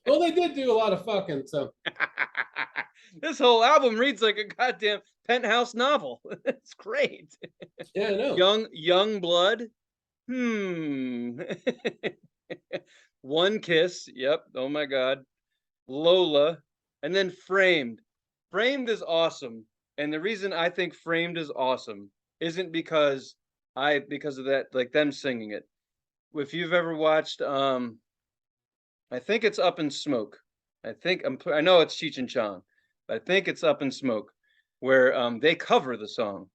Well, they did do a lot of fucking, so This whole album reads like a goddamn penthouse novel. It's great. yeah, I know. Young blood. One kiss. Yep. Oh my god. Lola, and then Framed. Framed is awesome. And the reason I think Framed is awesome isn't because of that, like them singing it. If you've ever watched I think it's Up in Smoke. I know it's Cheech and Chong, but I think it's Up in Smoke where they cover the song.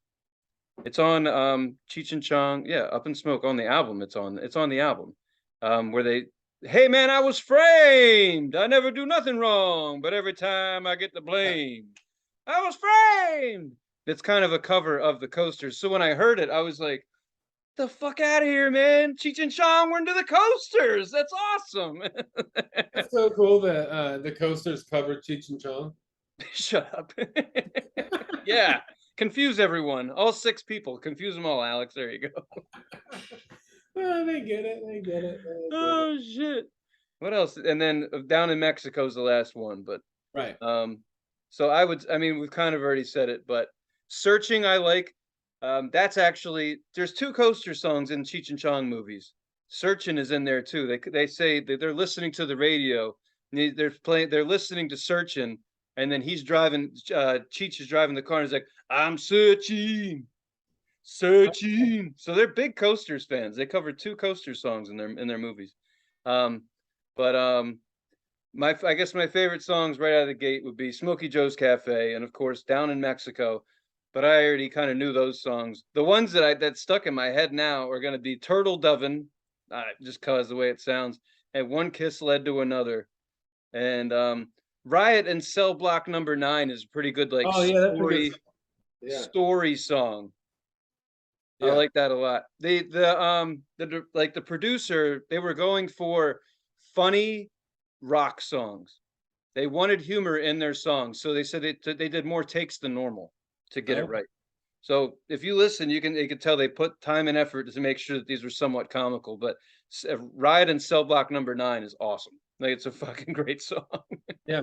It's on Cheech and Chong, yeah, Up in Smoke on the album. It's on the album. Where they hey man, I was framed. I never do nothing wrong, but every time I get the blame. I was framed. It's kind of a cover of the Coasters. So when I heard it, I was like, the fuck out of here, man. Cheech and Chong were into the Coasters. That's awesome. It's so cool that the Coasters covered Cheech and Chong. Shut up. Yeah. Confuse everyone. All 6 people. Confuse them all, Alex. There you go. Oh, they get it. They get it. They get it. Oh shit. What else? And then Down in Mexico's the last one, but Right. so I mean we've kind of already said it, but Searching I like. That's actually there's 2 Coaster songs in Cheech and Chong movies. Searching is in there too. They say that they're listening to the radio. They're listening to Searching, and then he's driving. Cheech is driving the car, and he's like, "I'm searching, searching." So they're big Coasters fans. They covered 2 Coaster songs in their movies. But I guess my favorite songs right out of the gate would be Smokey Joe's Cafe, and of course Down in Mexico. But I already kind of knew those songs. The ones that stuck in my head now are going to be Turtle Dovin, just cause the way it sounds, and One Kiss Led to Another, and Riot and Cell Block Number 9 is pretty good, like story song. Yeah. I like that a lot. The producer, they were going for funny rock songs. They wanted humor in their songs, so they said they did more takes than normal to get it right. So if you listen, you can tell they put time and effort to make sure that these were somewhat comical. But Riot and Cell Block Number 9 is awesome. Like it's a fucking great song. Yeah.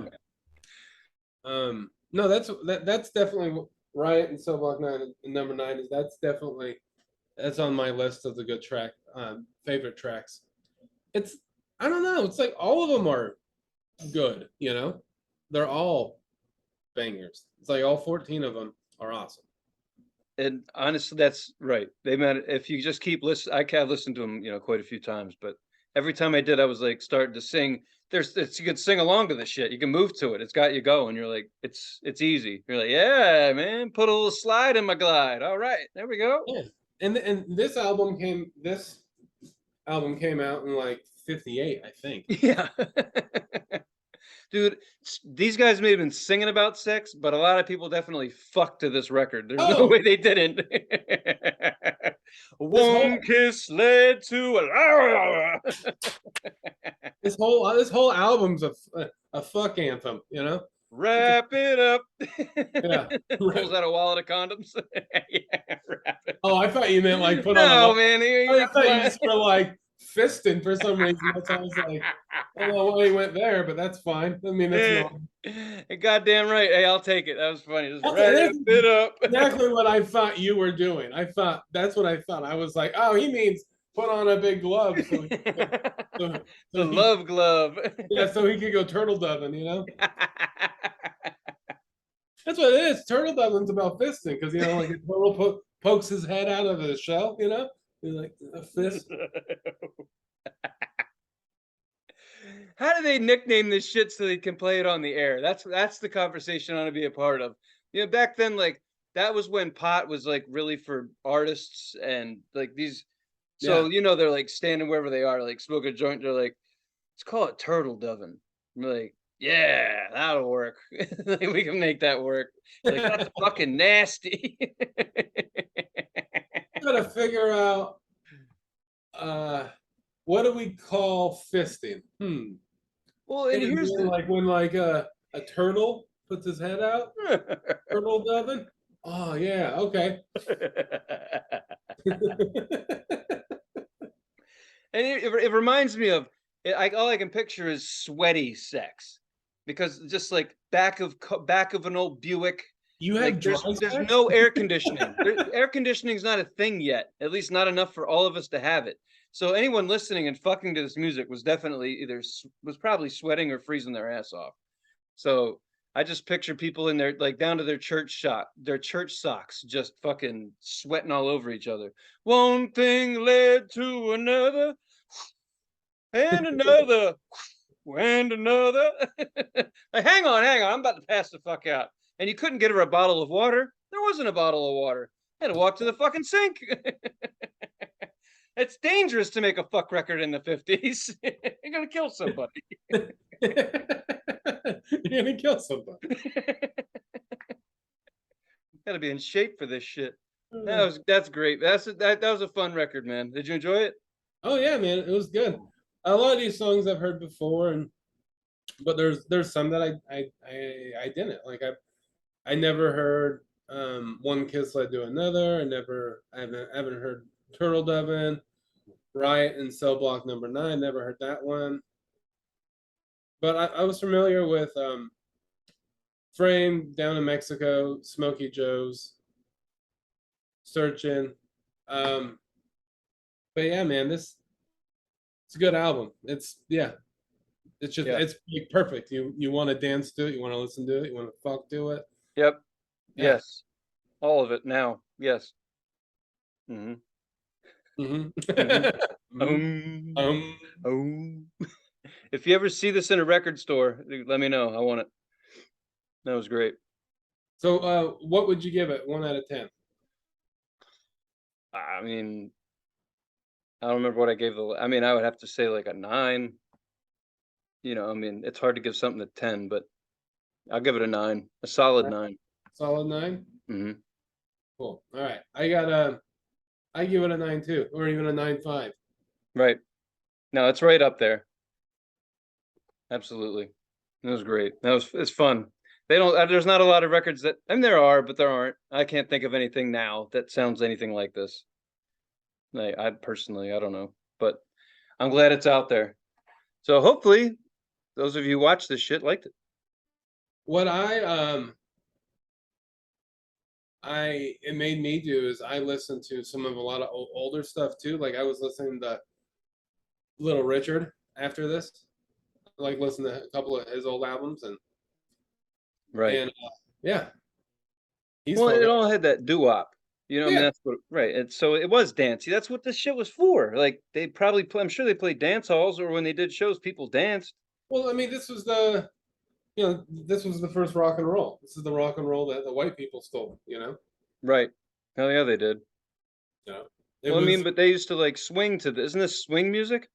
No, that's definitely Riot and Cell Block 9 and Number 9 is that's on my list of the good favorite tracks. I don't know, it's like all of them are good, you know? They're all bangers. It's like all 14 of them are awesome. And honestly, that's right. If you just keep listening, I've listened to them, quite a few times, but every time I did, I was like starting to sing. You could sing along to this shit. You can move to it. It's got you going. You're like, it's easy. You're like, yeah, man, put a little slide in my glide. All right, there we go. Yeah. And this album came out in like 58, I think. Yeah. Dude, these guys may have been singing about sex, but a lot of people definitely fucked to this record. There's no way they didn't. One kiss led to a this whole album's a fuck anthem, you know? Wrap it up. Yeah. Pulls out a wallet of condoms. Yeah, wrap it. Oh, I thought you meant like put on. No, man. I thought you just were like fisting for some reason. That's why I was like, I don't know why he went there, but that's fine. I mean, that's not. Goddamn right. Hey, I'll take it. That was funny. Just wrap it up. Exactly what I thought you were doing. That's what I thought. I was like, oh, he means put on a big glove. So the love glove. Yeah, so he could go turtle dovin, you know? That's what it is. Turtle dovin's about fisting because, like a turtle pokes his head out of the shell, He's like a fist. How do they nickname this shit so they can play it on the air? That's the conversation I want to be a part of. Back then, like that was when pot was like really for artists and like these. So they're like standing wherever they are, like smoke a joint. They're like, let's call it Turtle Dovin. I'm like, yeah, that'll work. We can make that work. Like that's fucking nasty. Gotta figure out what do we call fisting? Well, and here's like when a turtle puts his head out. Turtle Dovin. Oh yeah, okay. And it reminds me of all I can picture is sweaty sex, because just like back of an old Buick. You Like have dry there's sex? no air conditioning. Air conditioning is not a thing yet, at least not enough for all of us to have it. So anyone listening and fucking to this music was definitely was probably sweating or freezing their ass off. So I just picture people in their like down to their church socks, just fucking sweating all over each other. One thing led to another, and another, and another. Like, hang on, I'm about to pass the fuck out. And you couldn't get her a bottle of water. There wasn't a bottle of water. I had to walk to the fucking sink. It's dangerous to make a fuck record in the 50s. You're gonna kill somebody. You're gonna kill somebody. Gotta be in shape for this shit. That's great. That was a fun record, man. Did you enjoy it? Oh yeah, man, it was good. A lot of these songs I've heard before, but there's some that I didn't like. I never heard One Kiss Led to Another. I haven't heard Turtle Dovin, Riot and Cell Block Number 9. Never heard that one. But I was familiar with Frame, Down in Mexico, Smokey Joe's, Searching. Um, but yeah, man, it's a good album. It's just Yeah. it's perfect. You want to dance to it, you want to listen to it, you want to fuck to it. Yep. Yeah. Yes. All of it now. Yes. Mm-hmm. If you ever see this in a record store, let me know. I want it. That was great. So, what would you give it? 1 out of 10. I mean, I don't remember what I gave I mean, I would have to say like a 9. I mean, it's hard to give something a 10, but I'll give it a 9, a solid 9. Solid 9. Mm-hmm. Cool. All right, I give it a 9 too, or even a 9.5. Right. No, it's right up there. Absolutely. That was great. It's fun. There's not a lot of records that, I mean, there are, but there aren't. I can't think of anything now that sounds anything like this. I personally, I don't know, but I'm glad it's out there. So hopefully those of you who watch this shit liked it. What it made me do is I listened to a lot of older stuff too. Like I was listening to Little Richard after this, like listen to a couple of his old albums Right. And yeah, well, it all had that doo-wop. I mean, that's what, right. And so it was dancey. That's what this shit was for. Like they probably I'm sure they played dance halls, or when they did shows, people danced. Well, I mean, this was this was the first rock and roll. This is the rock and roll that the white people stole, Right. Hell yeah, they did. Yeah. I mean, but they used to like swing to this. Isn't this swing music?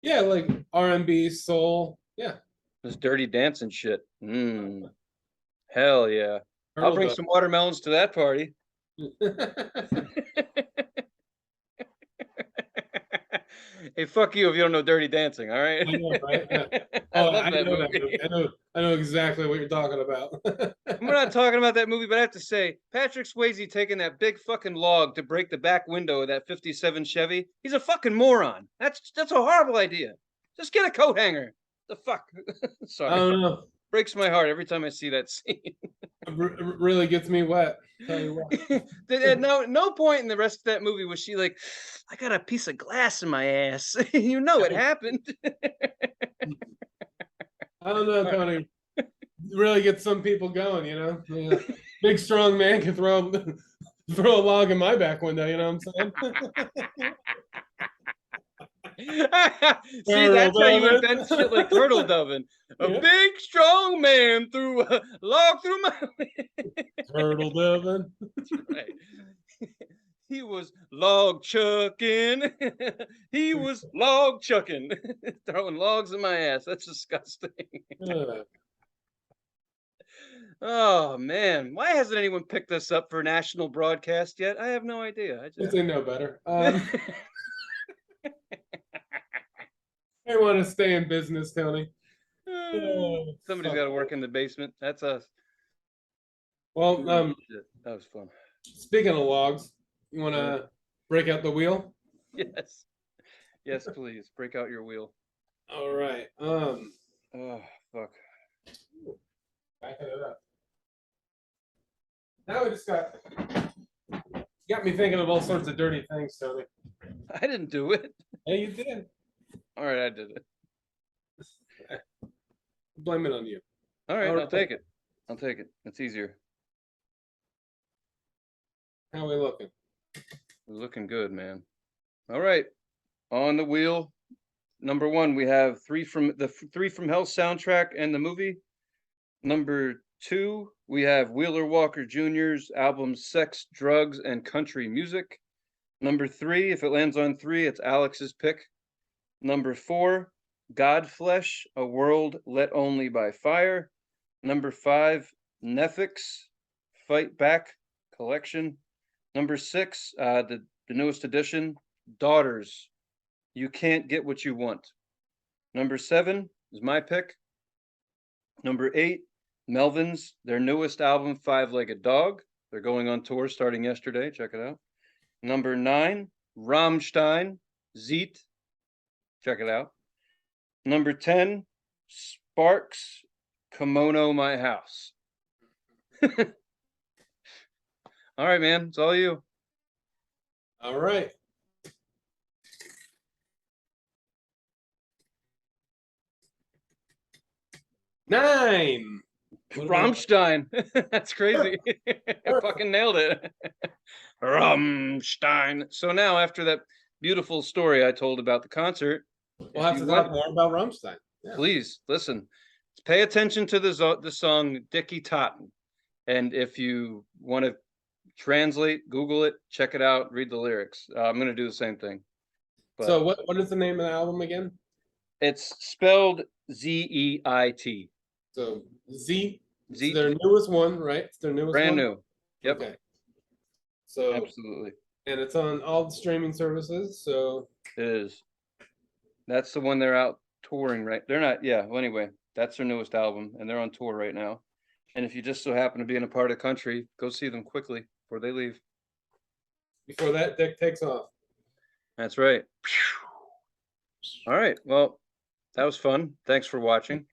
Yeah, like R&B, soul. Yeah. This dirty dancing shit. Hell yeah. I'll bring some watermelons to that party. Hey, fuck you if you don't know Dirty Dancing, all right? I know, right? Yeah. I love that movie. I know exactly what you're talking about. We're not talking about that movie, but I have to say, Patrick Swayze taking that big fucking log to break the back window of that 57 Chevy, he's a fucking moron. That's a horrible idea. Just get a coat hanger. The fuck? Sorry. I don't know. Breaks my heart every time I see that scene. It really gets me wet. Tell you what. At no point in the rest of that movie was she like, I got a piece of glass in my ass. It happened. I don't know, Tony. Really gets some people going, Yeah. Big strong man can throw a log in my back window, you know what I'm saying? See, that's how you invent shit like Turtle Dovin. A big strong man threw a log through my Turtle Dovin. Right. He was log chucking. He was log chucking. Throwing logs in my ass. That's disgusting. Oh man, why hasn't anyone picked this up for national broadcast yet? I have no idea. They know better. I want to stay in business, Tony. Somebody's got to work in the basement. That's us. Well, that was fun. Speaking of logs, you want to break out the wheel? Yes, please break out your wheel. All right. Oh, fuck. Backing it up. Now we just got me thinking of all sorts of dirty things, Tony. I didn't do it. Hey, you did. All right, I did it. Blame it on you. All right, All I'll take it. I'll take it. It's easier. How we looking? We're looking good, man. All right, on the wheel. Number one, we have Three from Hell soundtrack and the movie. Number two, we have Wheeler Walker Jr.'s album Sex, Drugs, and Country Music. Number three, if it lands on three, it's Alex's pick. Number four, Godflesh, A World Lit Only by Fire. Number five, Netflix, Fight Back Collection. Number six, the newest edition, Daughters, You Can't Get What You Want. Number seven is my pick. Number eight, Melvins, their newest album, Five-Legged Dog. They're going on tour starting yesterday. Check it out. Number nine, Rammstein, Zeet. Check it out. Number 10, Sparks, Kimono My House. All right, man. It's all you. All right. Nine. Rammstein. That's crazy. I fucking nailed it. Rammstein. So now, after that beautiful story I told about the concert, We'll have to talk more about Rammstein. Yeah. Please listen. Pay attention to the song Dickie Totten. And if you want to translate, Google it, check it out, read the lyrics. I'm going to do the same thing. But so what is the name of the album again? It's spelled Z-E-I-T. So Z. Z. It's their newest one, right? It's their newest Brand one? new. Yep. Okay. So absolutely. And it's on all the streaming services. So it is. That's the one they're out touring, right? They're not. Yeah. Well, anyway, that's their newest album, and they're on tour right now. And if you just so happen to be in a part of the country, go see them quickly before they leave. Before that dick takes off. That's right. All right. Well, that was fun. Thanks for watching.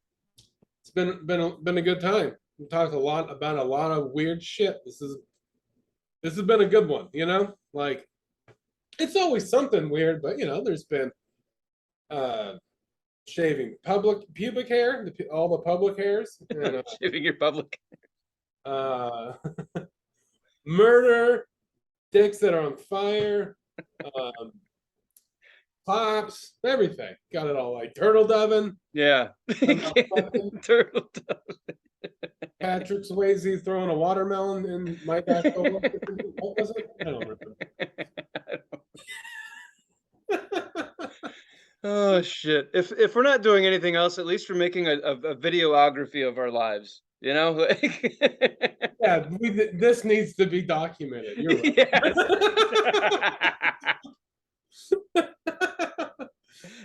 It's been a good time. We talked a lot about a lot of weird shit. This has been a good one, you know? Like, it's always something weird, but you know, there's been shaving pubic hair, all the public hairs, and, shaving your public, murder, dicks that are on fire, pops, everything. Got it all. Like Turtle Dovin. Yeah. Turtle Dovin. Patrick Swayze throwing a watermelon in my back. What was it? I don't remember. Oh shit! If we're not doing anything else, at least we're making a videography of our lives. You know, like yeah, this needs to be documented. You're right. Yes.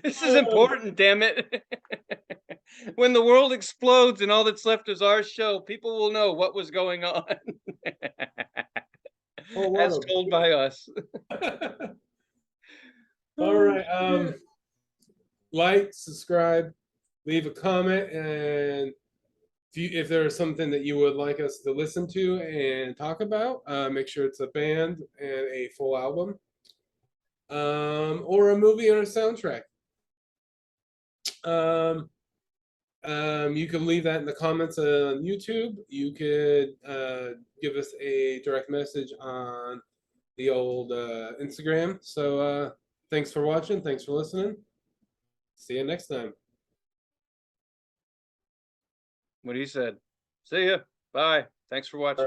This is important, damn it. When the world explodes and all that's left is our show, people will know what was going on. As told by us. All right. Like, subscribe, leave a comment, and if there's something that you would like us to listen to and talk about, make sure it's a band and a full album, or a movie or a soundtrack. You can leave that in the comments on YouTube. You could give us a direct message on the old Instagram. So thanks for watching. Thanks for listening. See you next time. What he said. See ya. Bye. Thanks for watching.